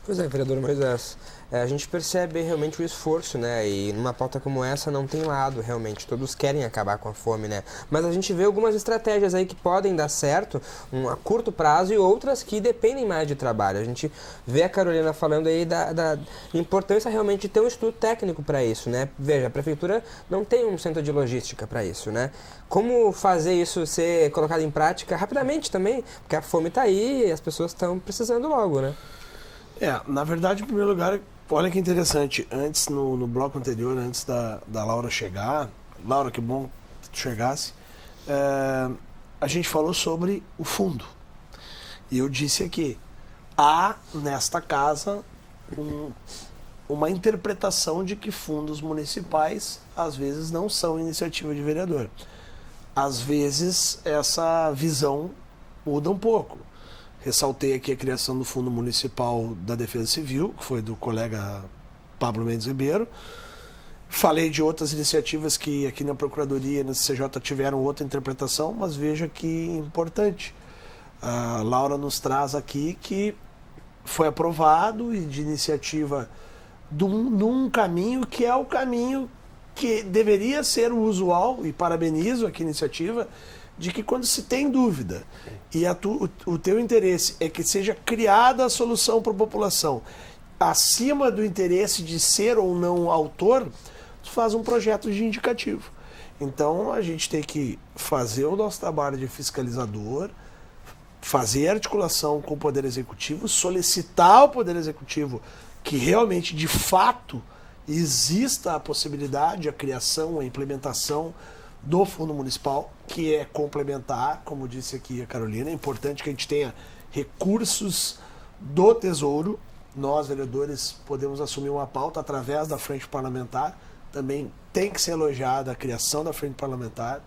Speaker 1: Pois é, vereador Moisés, a gente percebe realmente o esforço, né, e numa pauta como essa não tem lado, realmente, todos querem acabar com a fome, né, mas a gente vê algumas estratégias aí que podem dar certo a curto prazo e outras que dependem mais de trabalho. A gente vê a Carolina falando aí da importância realmente de ter um estudo técnico para isso, né, veja, a prefeitura não tem um centro de logística para isso, né, como fazer isso ser colocado em prática rapidamente também, porque a fome está aí e as pessoas estão precisando logo, né.
Speaker 3: Na verdade, em primeiro lugar, olha que interessante, antes, no bloco anterior, antes da Laura chegar, Laura, que bom que tu chegasse, a gente falou sobre o fundo. E eu disse aqui, há nesta casa uma interpretação de que fundos municipais, às vezes, não são iniciativa de vereador. Às vezes, essa visão muda um pouco. Ressaltei aqui a criação do Fundo Municipal da Defesa Civil, que foi do colega Pablo Mendes Ribeiro. Falei de outras iniciativas que aqui na Procuradoria e na CCJ tiveram outra interpretação, mas veja que importante. A Laura nos traz aqui que foi aprovado e de iniciativa num caminho que é o caminho que deveria ser o usual, e parabenizo aqui a iniciativa, de que quando se tem dúvida e o teu interesse é que seja criada a solução para a população acima do interesse de ser ou não autor, tu faz um projeto de indicativo. Então a gente tem que fazer o nosso trabalho de fiscalizador, fazer articulação com o Poder Executivo, solicitar ao Poder Executivo que realmente, de fato, exista a possibilidade, a criação, a implementação do Fundo Municipal, que é complementar, como disse aqui a Carolina. É importante que a gente tenha recursos do Tesouro. Nós, vereadores, podemos assumir uma pauta através da Frente Parlamentar. Também tem que ser elogiada a criação da Frente Parlamentar,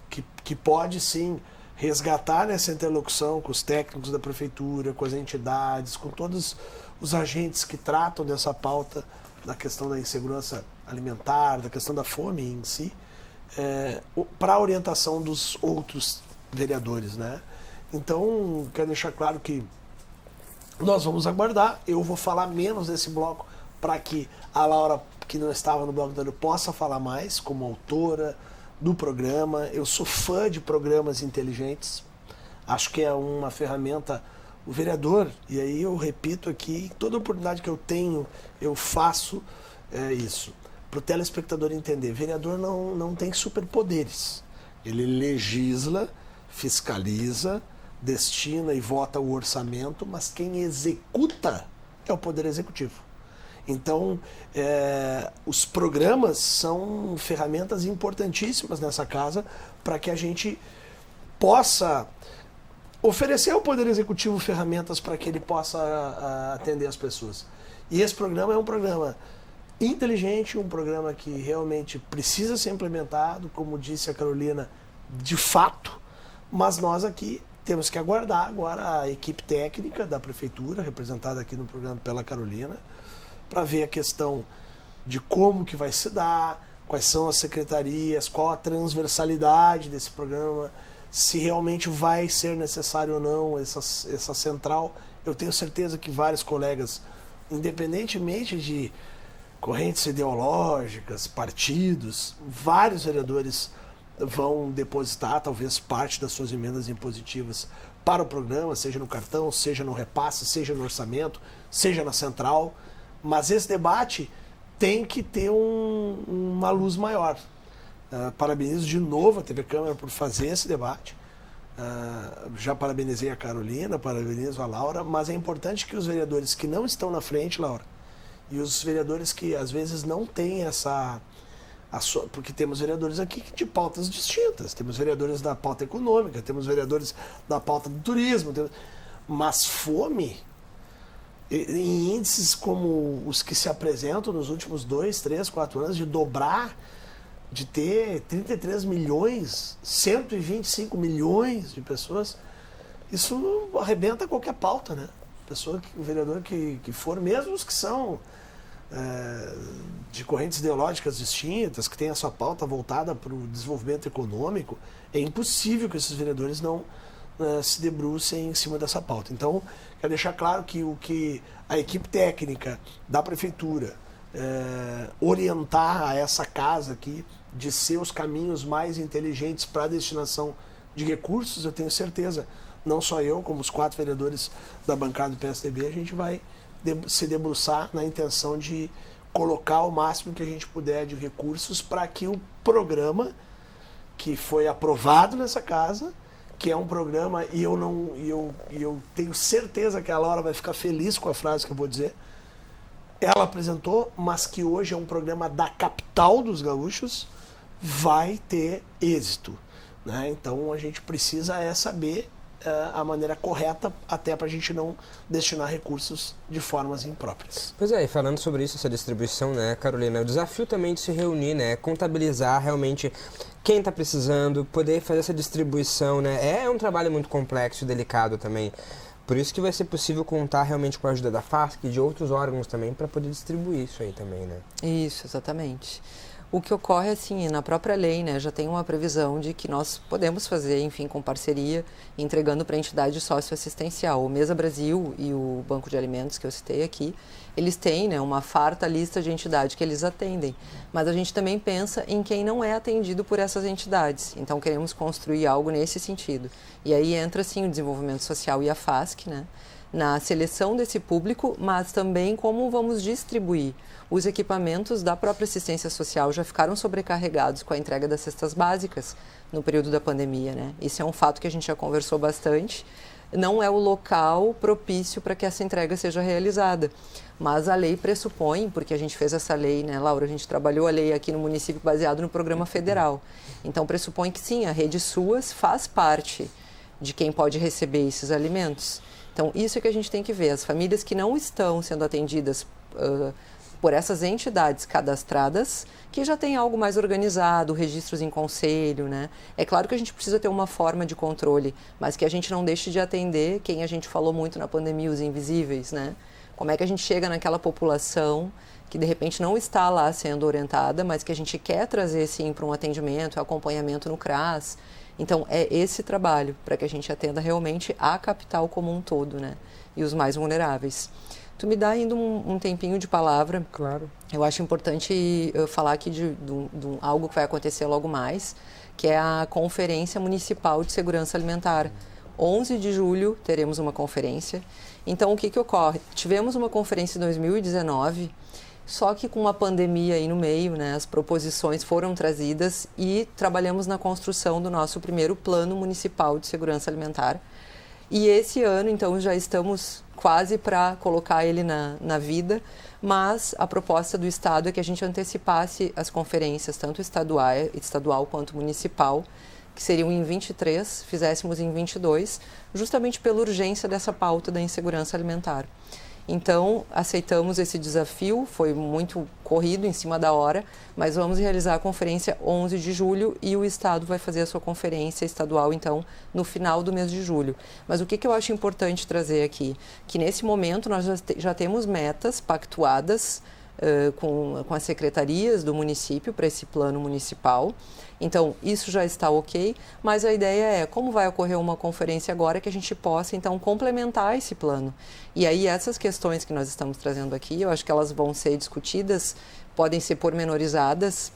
Speaker 3: que pode, sim, resgatar nessa interlocução com os técnicos da Prefeitura, com as entidades, com todos os agentes que tratam dessa pauta, da questão da insegurança alimentar, da questão da fome em si, para a orientação dos outros vereadores, né? Então, quero deixar claro que nós vamos aguardar. Eu vou falar menos desse bloco para que a Laura, que não estava no bloco anterior, possa falar mais como autora do programa. Eu sou fã de programas inteligentes. Acho que é uma ferramenta, o vereador, e aí eu repito aqui, toda oportunidade que eu tenho, eu faço isso. Para o telespectador entender, vereador não tem superpoderes. Ele legisla, fiscaliza, destina e vota o orçamento, mas quem executa é o Poder Executivo. Então, os programas são ferramentas importantíssimas nessa casa para que a gente possa oferecer ao Poder Executivo ferramentas para que ele possa atender as pessoas. E esse programa é um programa inteligente, um programa que realmente precisa ser implementado, como disse a Carolina, de fato, mas nós aqui temos que aguardar agora a equipe técnica da Prefeitura, representada aqui no programa pela Carolina, para ver a questão de como que vai se dar, quais são as secretarias, qual a transversalidade desse programa, se realmente vai ser necessário ou não essa central. Eu tenho certeza que vários colegas, independentemente de correntes ideológicas, partidos, vários vereadores vão depositar talvez parte das suas emendas impositivas para o programa, seja no cartão, seja no repasse, seja no orçamento, seja na central, mas esse debate tem que ter uma luz maior. Parabenizo de novo a TV Câmara por fazer esse debate. Já parabenizei a Carolina, parabenizo a Laura, mas é importante que os vereadores que não estão na frente, Laura, e os vereadores que às vezes não têm porque temos vereadores aqui de pautas distintas, temos vereadores da pauta econômica, temos vereadores da pauta do turismo, mas fome, em índices como os que se apresentam nos últimos 2, 3, 4 anos, de dobrar, de ter 33 milhões, 125 milhões de pessoas, isso arrebenta qualquer pauta, né? O vereador que for, mesmo os que são de correntes ideológicas distintas, que tem a sua pauta voltada para o desenvolvimento econômico, é impossível que esses vereadores não se debrucem em cima dessa pauta. Então, Quero deixar claro que o que a equipe técnica da prefeitura orientar a essa casa aqui de ser os caminhos mais inteligentes para a destinação de recursos, eu tenho certeza, não só eu, como os 4 vereadores da bancada do PSDB, a gente vai se debruçar na intenção de colocar o máximo que a gente puder de recursos para que o programa que foi aprovado nessa casa, que é um programa, e eu tenho certeza que a Laura vai ficar feliz com a frase que eu vou dizer, ela apresentou, mas que hoje é um programa da capital dos gaúchos, vai ter êxito, né? Então a gente precisa saber a maneira correta, até para a gente não destinar recursos de formas impróprias.
Speaker 1: Pois é, e falando sobre isso, essa distribuição, né, Carolina, o desafio também de se reunir, né, contabilizar realmente quem está precisando, poder fazer essa distribuição, né, é um trabalho muito complexo e delicado também. Por isso que vai ser possível contar realmente com a ajuda da FASC e de outros órgãos também para poder distribuir isso aí também, né?
Speaker 2: Isso, exatamente. O que ocorre, assim, na própria lei, né, já tem uma previsão de que nós podemos fazer, enfim, com parceria, entregando para a entidade socioassistencial. O Mesa Brasil e o Banco de Alimentos, que eu citei aqui, eles têm, né, uma farta lista de entidades que eles atendem. Mas a gente também pensa em quem não é atendido por essas entidades. Então, queremos construir algo nesse sentido. E aí entra, sim, o desenvolvimento social e a FASC, né, na seleção desse público, mas também como vamos distribuir. Os equipamentos da própria assistência social já ficaram sobrecarregados com a entrega das cestas básicas no período da pandemia, né? Isso é um fato que a gente já conversou bastante. Não é o local propício para que essa entrega seja realizada, mas a lei pressupõe, porque a gente fez essa lei, né, Laura? A gente trabalhou a lei aqui no município baseado no programa federal. Então, pressupõe que sim, a Rede SUAS faz parte de quem pode receber esses alimentos. Então, isso é que a gente tem que ver. As famílias que não estão sendo atendidas por essas entidades cadastradas, que já tem algo mais organizado, registros em conselho, né? É claro que a gente precisa ter uma forma de controle, mas que a gente não deixe de atender quem a gente falou muito na pandemia, os invisíveis, né? Como é que a gente chega naquela população que de repente não está lá sendo orientada, mas que a gente quer trazer sim para um atendimento, acompanhamento no CRAS. Então é esse trabalho para que a gente atenda realmente a capital como um todo, né? E os mais vulneráveis. Tu me dá ainda um tempinho de palavra.
Speaker 1: Claro.
Speaker 2: Eu acho importante falar aqui de algo que vai acontecer logo mais, que é a Conferência Municipal de Segurança Alimentar. 11 de julho teremos uma conferência. Então, o que ocorre? Tivemos uma conferência em 2019, só que com uma pandemia aí no meio, né, as proposições foram trazidas e trabalhamos na construção do nosso primeiro Plano Municipal de Segurança Alimentar. E esse ano, então, já estamos quase para colocar ele na vida, mas a proposta do Estado é que a gente antecipasse as conferências, tanto estadual quanto municipal, que seriam em 23, fizéssemos em 22, justamente pela urgência dessa pauta da insegurança alimentar. Então, aceitamos esse desafio, foi muito corrido, em cima da hora, mas vamos realizar a conferência 11 de julho e o Estado vai fazer a sua conferência estadual, então, no final do mês de julho. Mas o que eu acho importante trazer aqui? Que nesse momento nós já temos metas pactuadas com as secretarias do município para esse plano municipal. Então, isso já está ok, mas a ideia é como vai ocorrer uma conferência agora que a gente possa, então, complementar esse plano. E aí, essas questões que nós estamos trazendo aqui, eu acho que elas vão ser discutidas, podem ser pormenorizadas,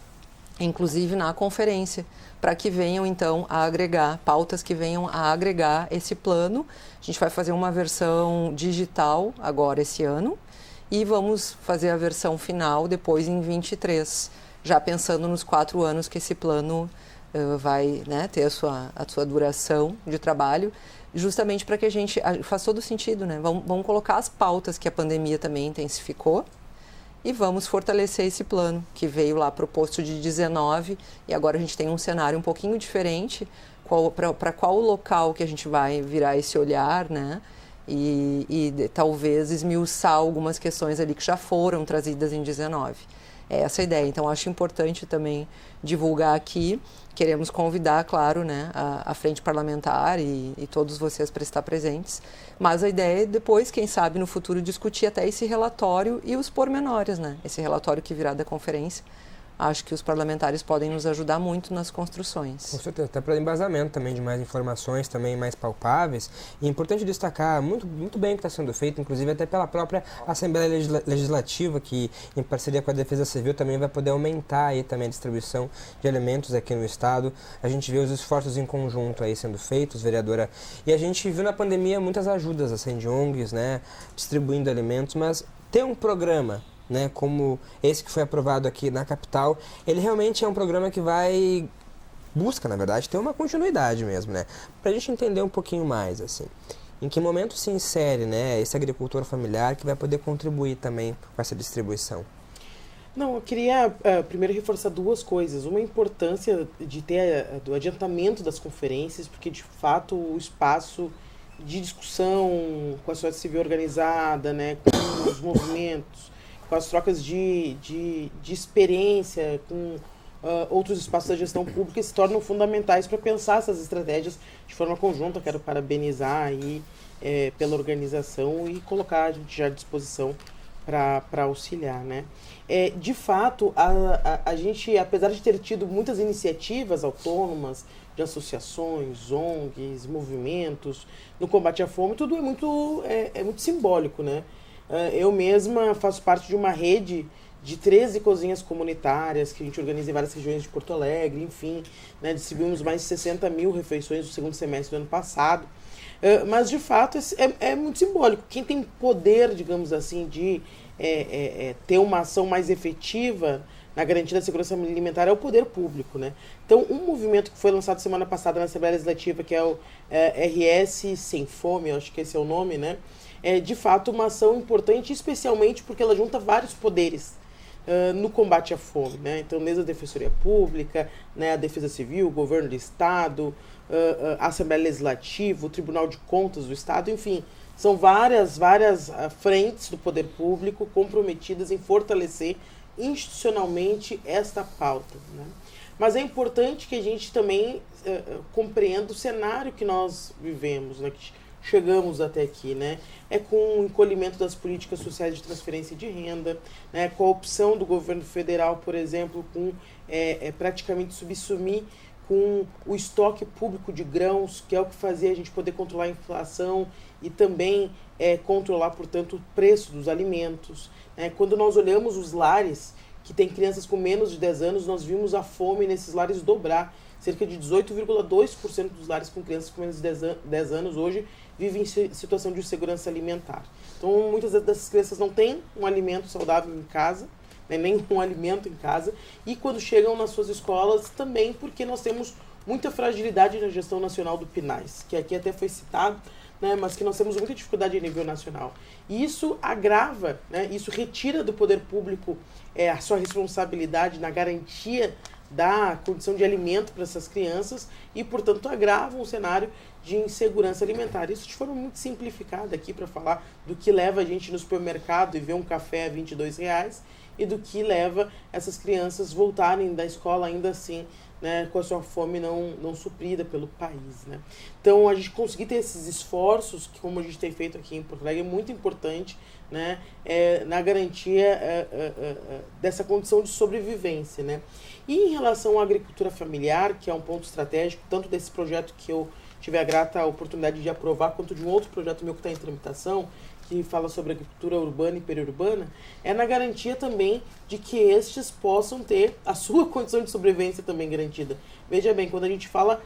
Speaker 2: inclusive na conferência, para que venham, então, a agregar, pautas que venham a agregar esse plano. A gente vai fazer uma versão digital agora esse ano e vamos fazer a versão final depois em 23, já pensando nos 4 anos que esse plano vai, né, ter a sua duração de trabalho, justamente para que a gente faz todo sentido, né? Vamos colocar as pautas que a pandemia também intensificou e vamos fortalecer esse plano que veio lá proposto de 19 e agora a gente tem um cenário um pouquinho diferente para qual local que a gente vai virar esse olhar, né? E talvez esmiuçar algumas questões ali que já foram trazidas em 19. É essa a ideia. Então, acho importante também divulgar aqui. Queremos convidar, claro, né, a frente parlamentar e todos vocês para estar presentes. Mas a ideia é depois, quem sabe, no futuro, discutir até esse relatório e os pormenores, né? Esse relatório que virá da conferência, acho que os parlamentares podem nos ajudar muito nas construções.
Speaker 1: Com certeza, até para embasamento também de mais informações, também mais palpáveis. E é importante destacar muito bem o que está sendo feito, inclusive até pela própria Assembleia Legislativa, que em parceria com a Defesa Civil também vai poder aumentar aí também a distribuição de alimentos aqui no estado. A gente vê os esforços em conjunto aí sendo feitos, vereadora. E a gente viu na pandemia muitas ajudas assim, de ONGs, né, distribuindo alimentos, mas ter um programa, né, como esse que foi aprovado aqui na capital, ele realmente é um programa que busca, na verdade, ter uma continuidade mesmo, né, para a gente entender um pouquinho mais, assim, em que momento se insere, né, esse agricultor familiar que vai poder contribuir também com essa distribuição.
Speaker 4: Não, eu queria primeiro reforçar duas coisas. Uma, a importância de ter do adiantamento das conferências, porque de fato o espaço de discussão com a sociedade civil organizada, né, com os movimentos, com as trocas de experiência, com outros espaços da gestão pública se tornam fundamentais para pensar essas estratégias de forma conjunta. Quero parabenizar aí pela organização e colocar a gente já à disposição para auxiliar, né? De fato, a gente, apesar de ter tido muitas iniciativas autônomas, de associações, ONGs, movimentos, no combate à fome, tudo é muito simbólico, né? Eu mesma faço parte de uma rede de 13 cozinhas comunitárias que a gente organiza em várias regiões de Porto Alegre, enfim, né, distribuímos mais de 60 mil refeições no segundo semestre do ano passado. Mas, de fato, é muito simbólico. Quem tem poder, digamos assim, de ter uma ação mais efetiva na garantia da segurança alimentar é o poder público, né? Então, um movimento que foi lançado semana passada na Assembleia Legislativa, que é o RS Sem Fome, eu acho que esse é o nome, né? É, de fato, uma ação importante, especialmente porque ela junta vários poderes no combate à fome, né? Então, desde a Defensoria Pública, né, a Defesa Civil, o Governo do Estado, a Assembleia Legislativa, o Tribunal de Contas do Estado, enfim, são várias frentes do poder público comprometidas em fortalecer institucionalmente esta pauta, né? Mas é importante que a gente também compreenda o cenário que nós vivemos, né, que chegamos até aqui, né? É com o encolhimento das políticas sociais de transferência de renda, né? Com a opção do governo federal, por exemplo, com praticamente subsumir com o estoque público de grãos, que é o que fazia a gente poder controlar a inflação e também controlar, portanto, o preço dos alimentos. Quando nós olhamos os lares que têm crianças com menos de 10 anos, nós vimos a fome nesses lares dobrar. Cerca de 18,2% dos lares com crianças com menos de 10 anos hoje vivem em situação de insegurança alimentar. Então, muitas dessas crianças não têm um alimento saudável em casa, né, nem um alimento em casa, e quando chegam nas suas escolas também porque nós temos muita fragilidade na gestão nacional do PNAES, que aqui até foi citado, né, mas que nós temos muita dificuldade a nível nacional. E isso agrava, né, isso retira do poder público a sua responsabilidade na garantia da condição de alimento para essas crianças e, portanto, agrava um cenário de insegurança alimentar. Isso de forma muito simplificada aqui para falar do que leva a gente no supermercado e ver um café a R$22 e do que leva essas crianças voltarem da escola ainda assim, né, com a sua fome não suprida pelo país, né? Então, a gente conseguir ter esses esforços, que como a gente tem feito aqui em Porto Alegre, é muito importante, né, na garantia dessa condição de sobrevivência, né? E em relação à agricultura familiar, que é um ponto estratégico, tanto desse projeto que eu tive a grata oportunidade de aprovar, quanto de um outro projeto meu que está em tramitação, que fala sobre agricultura urbana e periurbana, é na garantia também de que estes possam ter a sua condição de sobrevivência também garantida. Veja bem, quando a gente fala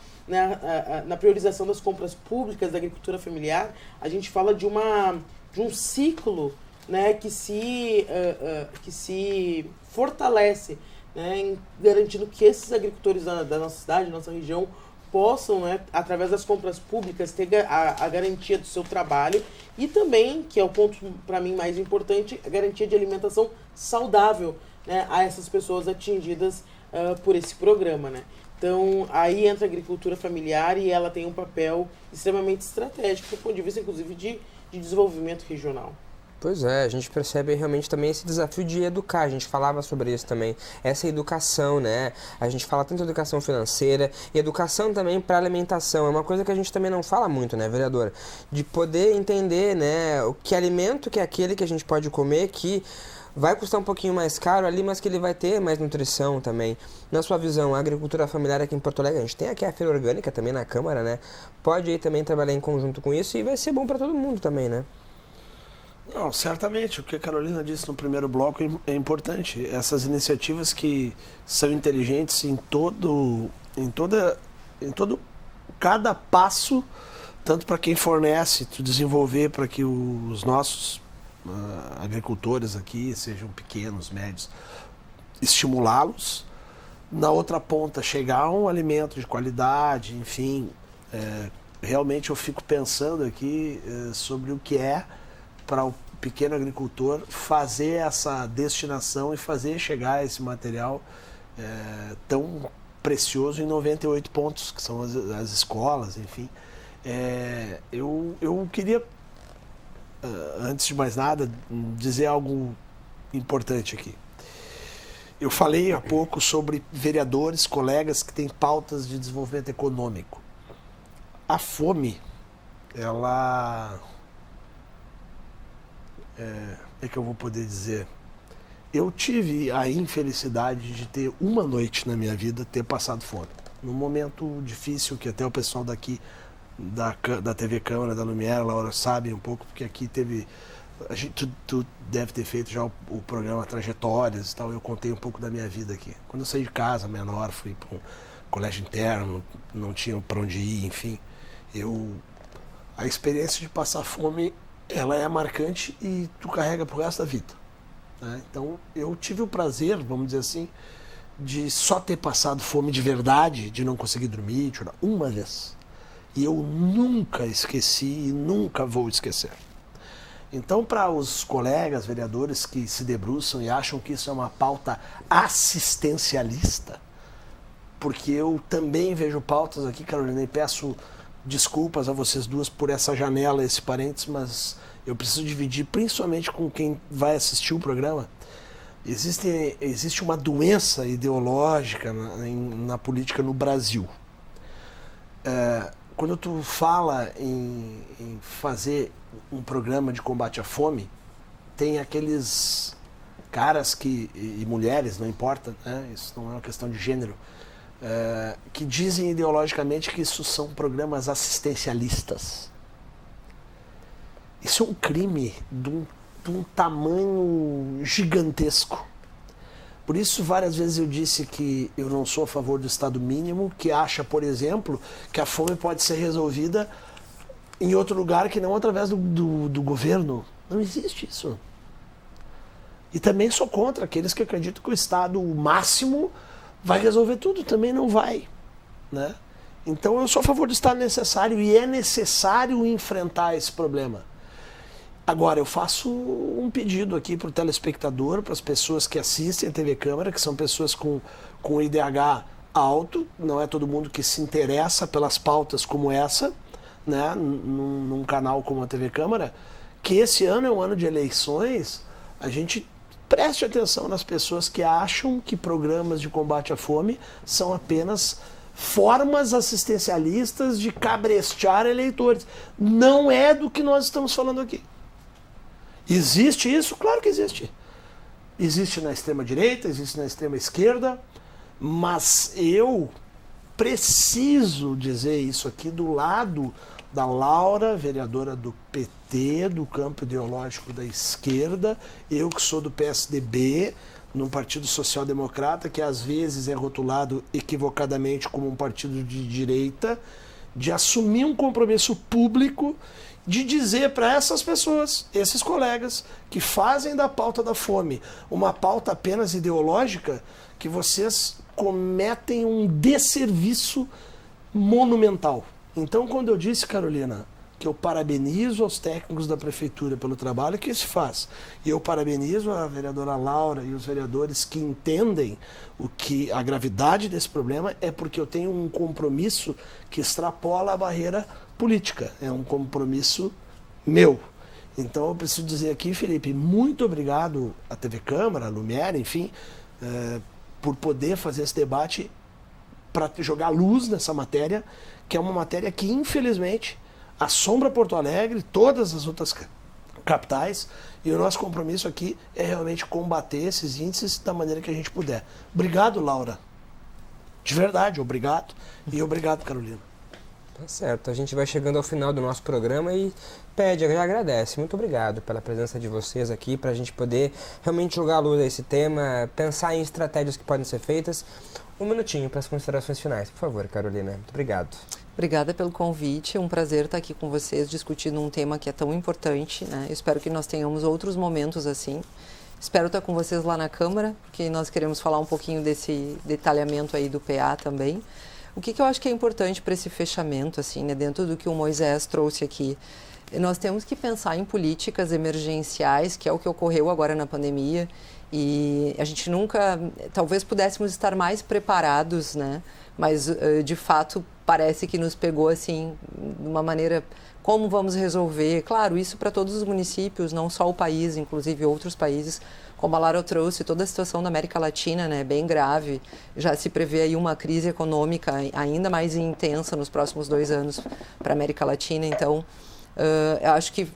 Speaker 4: na priorização das compras públicas da agricultura familiar, a gente fala de um ciclo, né, que se fortalece, né, garantindo que esses agricultores da nossa cidade, da nossa região, possam, né, através das compras públicas, ter a garantia do seu trabalho e também, que é o ponto para mim mais importante, a garantia de alimentação saudável, né, a essas pessoas atingidas por esse programa, né? Então, aí entra a agricultura familiar e ela tem um papel extremamente estratégico do ponto de vista, inclusive, de desenvolvimento regional.
Speaker 1: Pois é, a gente percebe realmente também esse desafio de educar, a gente falava sobre isso também, essa educação, né? A gente fala tanto de educação financeira e educação também para alimentação, é uma coisa que a gente também não fala muito, né, vereadora? De poder entender, né, o que alimento que é aquele que a gente pode comer, que vai custar um pouquinho mais caro ali, mas que ele vai ter mais nutrição também. Na sua visão, a agricultura familiar aqui em Porto Alegre, a gente tem aqui a feira orgânica também na Câmara, né? Pode aí também trabalhar em conjunto com isso e vai ser bom para todo mundo também, né?
Speaker 3: Não, certamente, o que a Carolina disse no primeiro bloco é importante. Essas iniciativas que são inteligentes em todo cada passo, tanto para quem fornece, desenvolver para que os nossos agricultores aqui, sejam pequenos, médios, estimulá-los. Na outra ponta, chegar a um alimento de qualidade, enfim. Realmente eu fico pensando aqui sobre o que é para o pequeno agricultor fazer essa destinação e fazer chegar esse material tão precioso em 98 pontos, que são as escolas, enfim. Eu queria, antes de mais nada, dizer algo importante aqui. Eu falei há pouco sobre vereadores, colegas que têm pautas de desenvolvimento econômico. A fome, ela... é que eu vou poder dizer? Eu tive a infelicidade de ter uma noite na minha vida ter passado fome. Num momento difícil, que até o pessoal daqui da TV Câmara, da Lumière, Laura, sabe um pouco, porque aqui teve... Tu deve ter feito já o programa Trajetórias e tal, eu contei um pouco da minha vida aqui. Quando eu saí de casa, menor, fui para um colégio interno, não tinha para onde ir, enfim. A experiência de passar fome, ela é marcante e tu carrega pro resto da vida, né? Então, eu tive o prazer, vamos dizer assim, de só ter passado fome de verdade, de não conseguir dormir, chorar, uma vez. E eu nunca esqueci e nunca vou esquecer. Então, para os colegas vereadores que se debruçam e acham que isso é uma pauta assistencialista, porque eu também vejo pautas aqui, Carolina, e peço desculpas a vocês duas por essa janela, esse parênteses, mas eu preciso dividir principalmente com quem vai assistir o programa. Existe uma doença ideológica na política no Brasil. Quando tu fala em fazer um programa de combate à fome, tem aqueles caras e mulheres, não importa, né? Isso não é uma questão de gênero, que dizem ideologicamente que isso são programas assistencialistas. Isso é um crime de um tamanho gigantesco. Por isso, várias vezes eu disse que eu não sou a favor do Estado mínimo, que acha, por exemplo, que a fome pode ser resolvida em outro lugar que não através do governo. Não existe isso. E também sou contra aqueles que acreditam que o Estado máximo vai resolver tudo. Também não vai, né? Então eu sou a favor do Estado necessário e é necessário enfrentar esse problema. Agora, eu faço um pedido aqui para o telespectador, para as pessoas que assistem a TV Câmara, que são pessoas com IDH alto, não é todo mundo que se interessa pelas pautas como essa, né, num canal como a TV Câmara, que esse ano é um ano de eleições, a gente preste atenção nas pessoas que acham que programas de combate à fome são apenas formas assistencialistas de cabrestear eleitores. Não é do que nós estamos falando aqui. Existe isso? Claro que existe. Existe na extrema-direita, existe na extrema-esquerda, mas eu preciso dizer isso aqui do lado da Laura, vereadora do PT, do campo ideológico da esquerda, eu que sou do PSDB, num partido social-democrata, que às vezes é rotulado equivocadamente como um partido de direita, de assumir um compromisso público de dizer para essas pessoas, esses colegas, que fazem da pauta da fome uma pauta apenas ideológica, que vocês cometem um desserviço monumental. Então, quando eu disse, Carolina, que eu parabenizo aos técnicos da prefeitura pelo trabalho que se faz, e eu parabenizo a vereadora Laura e os vereadores que entendem a gravidade desse problema, é porque eu tenho um compromisso que extrapola a barreira política, é um compromisso meu. Então eu preciso dizer aqui, Felipe, muito obrigado à TV Câmara, à Lumière, enfim, por poder fazer esse debate para jogar luz nessa matéria, que é uma matéria que infelizmente assombra Porto Alegre, todas as outras capitais, e o nosso compromisso aqui é realmente combater esses índices da maneira que a gente puder. Obrigado, Laura. De verdade, obrigado. E obrigado, Carolina.
Speaker 1: Tá certo, a gente vai chegando ao final do nosso programa e agradece. Muito obrigado pela presença de vocês aqui, para a gente poder realmente jogar a luz a esse tema, pensar em estratégias que podem ser feitas. Um minutinho para as considerações finais, por favor, Carolina. Muito obrigado.
Speaker 2: Obrigada pelo convite, é um prazer estar aqui com vocês discutindo um tema que é tão importante, né? Eu espero que nós tenhamos outros momentos assim. Espero estar com vocês lá na Câmara, porque nós queremos falar um pouquinho desse detalhamento aí do PA também. O que eu acho que é importante para esse fechamento, assim, né, dentro do que o Moisés trouxe aqui, nós temos que pensar em políticas emergenciais, que é o que ocorreu agora na pandemia, e a gente nunca, talvez pudéssemos estar mais preparados, né, mas de fato parece que nos pegou assim, de uma maneira, como vamos resolver? Claro, isso para todos os municípios, não só o país, inclusive outros países, como a Lara trouxe, toda a situação da América Latina, né, bem grave, já se prevê aí uma crise econômica ainda mais intensa nos próximos 2 anos para a América Latina, então eu acho que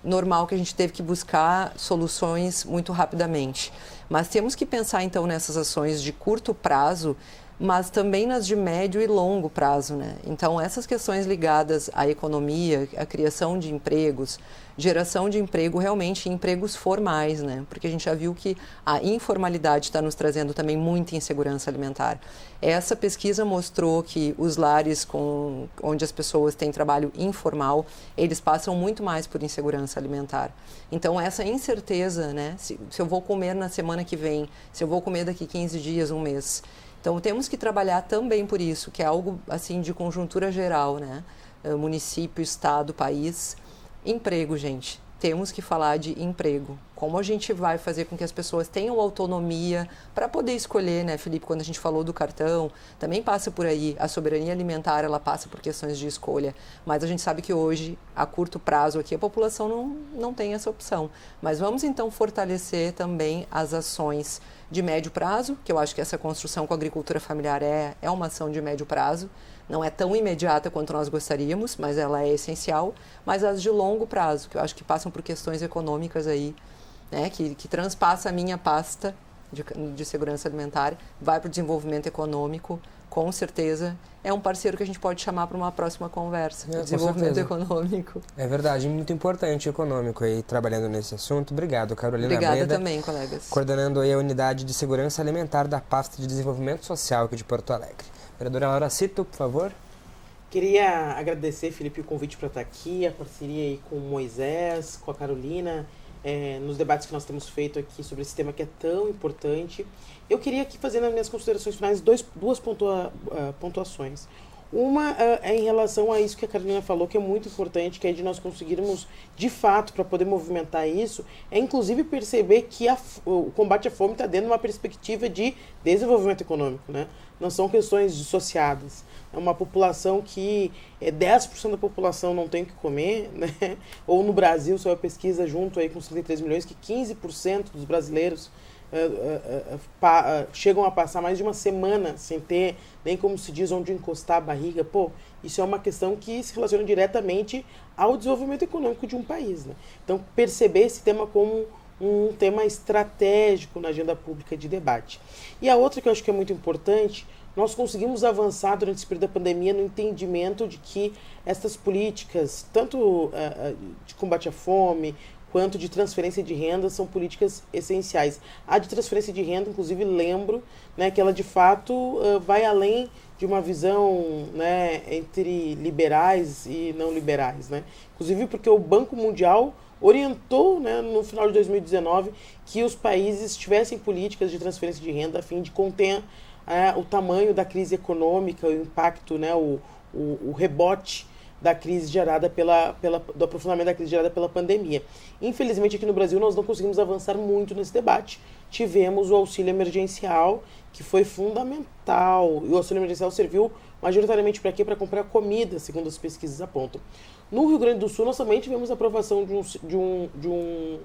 Speaker 2: normal que a gente teve que buscar soluções muito rapidamente, mas temos que pensar então nessas ações de curto prazo, mas também nas de médio e longo prazo, né? Então, essas questões ligadas à economia, à criação de empregos, geração de emprego, realmente empregos formais, né? Porque a gente já viu que a informalidade está nos trazendo também muita insegurança alimentar. Essa pesquisa mostrou que os lares onde as pessoas têm trabalho informal, eles passam muito mais por insegurança alimentar. Então, essa incerteza, né? Se eu vou comer na semana que vem, se eu vou comer daqui 15 dias, um mês. Então, temos que trabalhar também por isso, que é algo assim de conjuntura geral, né? Município, estado, país. Emprego, gente. Temos que falar de emprego. Como a gente vai fazer com que as pessoas tenham autonomia para poder escolher, né, Felipe? Quando a gente falou do cartão, também passa por aí. A soberania alimentar, ela passa por questões de escolha. Mas a gente sabe que hoje, a curto prazo aqui, a população não tem essa opção. Mas vamos, então, fortalecer também as ações de médio prazo, que eu acho que essa construção com a agricultura familiar é uma ação de médio prazo. Não é tão imediata quanto nós gostaríamos, mas ela é essencial. Mas as de longo prazo, que eu acho que passam por questões econômicas aí, né, que transpassa a minha pasta de segurança alimentar, vai para o desenvolvimento econômico, com certeza é um parceiro que a gente pode chamar para uma próxima conversa, desenvolvimento econômico.
Speaker 1: É verdade, muito importante econômico aí, trabalhando nesse assunto. Obrigado, Carolina
Speaker 2: Obrigada
Speaker 1: Breda,
Speaker 2: também, colegas.
Speaker 1: coordenando aí a Unidade de Segurança Alimentar da Pasta de Desenvolvimento Social aqui de Porto Alegre. Vereadora Laura Cito, por favor.
Speaker 4: Queria agradecer, Felipe, o convite para estar aqui, a parceria aí com o Moisés, com a Carolina, nos debates que nós temos feito aqui sobre esse tema que é tão importante. Eu queria aqui fazer nas minhas considerações finais duas pontuações. Uma é em relação a isso que a Carolina falou, que é muito importante, que é de nós conseguirmos, de fato, para poder movimentar isso, é inclusive perceber que o combate à fome está dentro de uma perspectiva de desenvolvimento econômico, né? Não são questões dissociadas. É uma população que 10% da população não tem o que comer, né? Ou no Brasil, só a pesquisa junto aí com 33 milhões, que 15% dos brasileiros chegam a passar mais de uma semana sem ter nem, como se diz, onde encostar a barriga. Pô, isso é uma questão que se relaciona diretamente ao desenvolvimento econômico de um país, né? Então, perceber esse tema como um tema estratégico na agenda pública de debate. E a outra que eu acho que é muito importante, nós conseguimos avançar durante esse período da pandemia no entendimento de que essas políticas, tanto de combate à fome, quanto de transferência de renda, são políticas essenciais. A de transferência de renda, inclusive, lembro, né, que ela de fato vai além de uma visão, né, entre liberais e não liberais, né? Inclusive porque o Banco Mundial orientou, né, no final de 2019 que os países tivessem políticas de transferência de renda a fim de conter o tamanho da crise econômica, o impacto, né, o rebote da crise gerada do aprofundamento da crise gerada pela pandemia. Infelizmente, aqui no Brasil, nós não conseguimos avançar muito nesse debate. Tivemos o auxílio emergencial, que foi fundamental. E o auxílio emergencial serviu majoritariamente para quê? Para comprar comida, segundo as pesquisas apontam. No Rio Grande do Sul, nós também tivemos a aprovação de um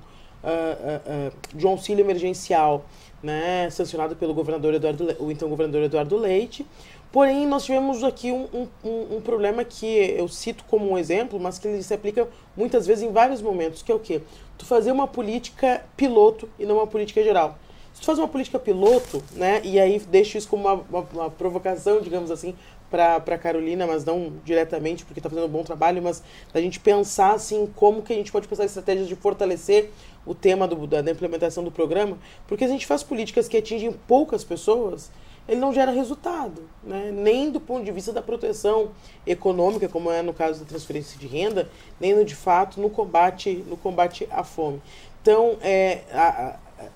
Speaker 4: de um auxílio emergencial, né, sancionado pelo o então governador Eduardo Leite. Porém, nós tivemos aqui um problema que eu cito como um exemplo, mas que ele se aplica muitas vezes em vários momentos, que é o quê? Tu fazer uma política piloto e não uma política geral. Se tu faz uma política piloto, né, e aí deixo isso como uma provocação, digamos assim, para a Carolina, mas não diretamente, porque está fazendo um bom trabalho, mas da gente pensar assim, como que a gente pode pensar estratégias de fortalecer o tema da implementação do programa, porque a gente faz políticas que atingem poucas pessoas, ele não gera resultado, né? Nem do ponto de vista da proteção econômica, como é no caso da transferência de renda, nem no, de fato no combate à fome. Então,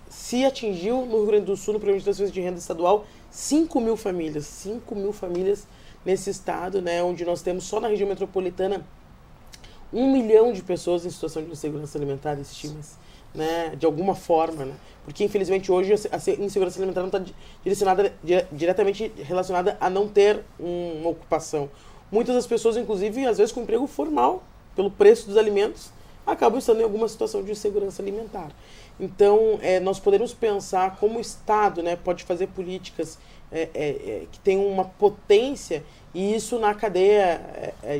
Speaker 4: se atingiu no Rio Grande do Sul, no programa de transferência de renda estadual, 5 mil famílias nesse estado, né, onde nós temos só na região metropolitana 1 milhão de pessoas em situação de insegurança alimentar, estima-se, né, de alguma forma, né, porque infelizmente hoje a insegurança alimentar não está diretamente relacionada a não ter uma ocupação. Muitas das pessoas, inclusive, às vezes com emprego formal, pelo preço dos alimentos, acabam estando em alguma situação de insegurança alimentar. Então, nós podemos pensar como o Estado, né, pode fazer políticas que tenham uma potência, e isso na cadeia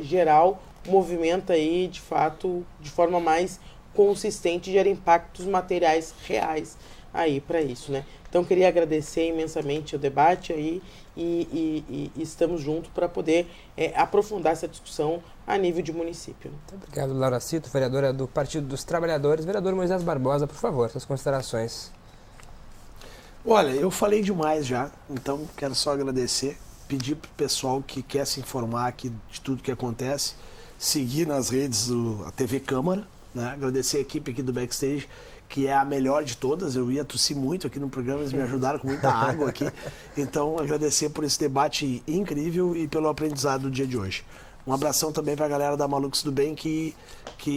Speaker 4: geral movimenta aí, de fato, de forma mais consistente, gera impactos materiais reais aí para isso, né? Então, queria agradecer imensamente o debate aí e estamos juntos para poder aprofundar essa discussão a nível de município. Né?
Speaker 1: Muito obrigado, Laura Cito, vereadora do Partido dos Trabalhadores. Vereador Moisés Barbosa, por favor, suas considerações.
Speaker 3: Olha, eu falei demais já, então quero só agradecer, pedir para o pessoal que quer se informar aqui de tudo que acontece, seguir nas redes a TV Câmara, né? Agradecer a equipe aqui do Backstage, que é a melhor de todas. Eu ia tossir muito aqui no programa, eles me ajudaram com muita água aqui. Então, agradecer por esse debate incrível e pelo aprendizado do dia de hoje. Um abração também para a galera da Malucos do Bem, que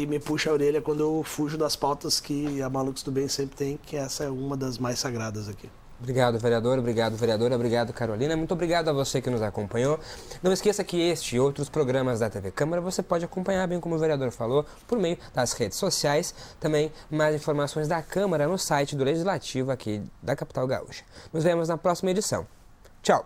Speaker 3: me puxa a orelha quando eu fujo das pautas que a Malucos do Bem sempre tem, que essa é uma das mais sagradas aqui.
Speaker 1: Obrigado, vereador. Obrigado, vereadora. Obrigado, Carolina. Muito obrigado a você que nos acompanhou. Não esqueça que este e outros programas da TV Câmara você pode acompanhar, bem como o vereador falou, por meio das redes sociais. Também mais informações da Câmara no site do Legislativo aqui da capital gaúcha. Nos vemos na próxima edição. Tchau!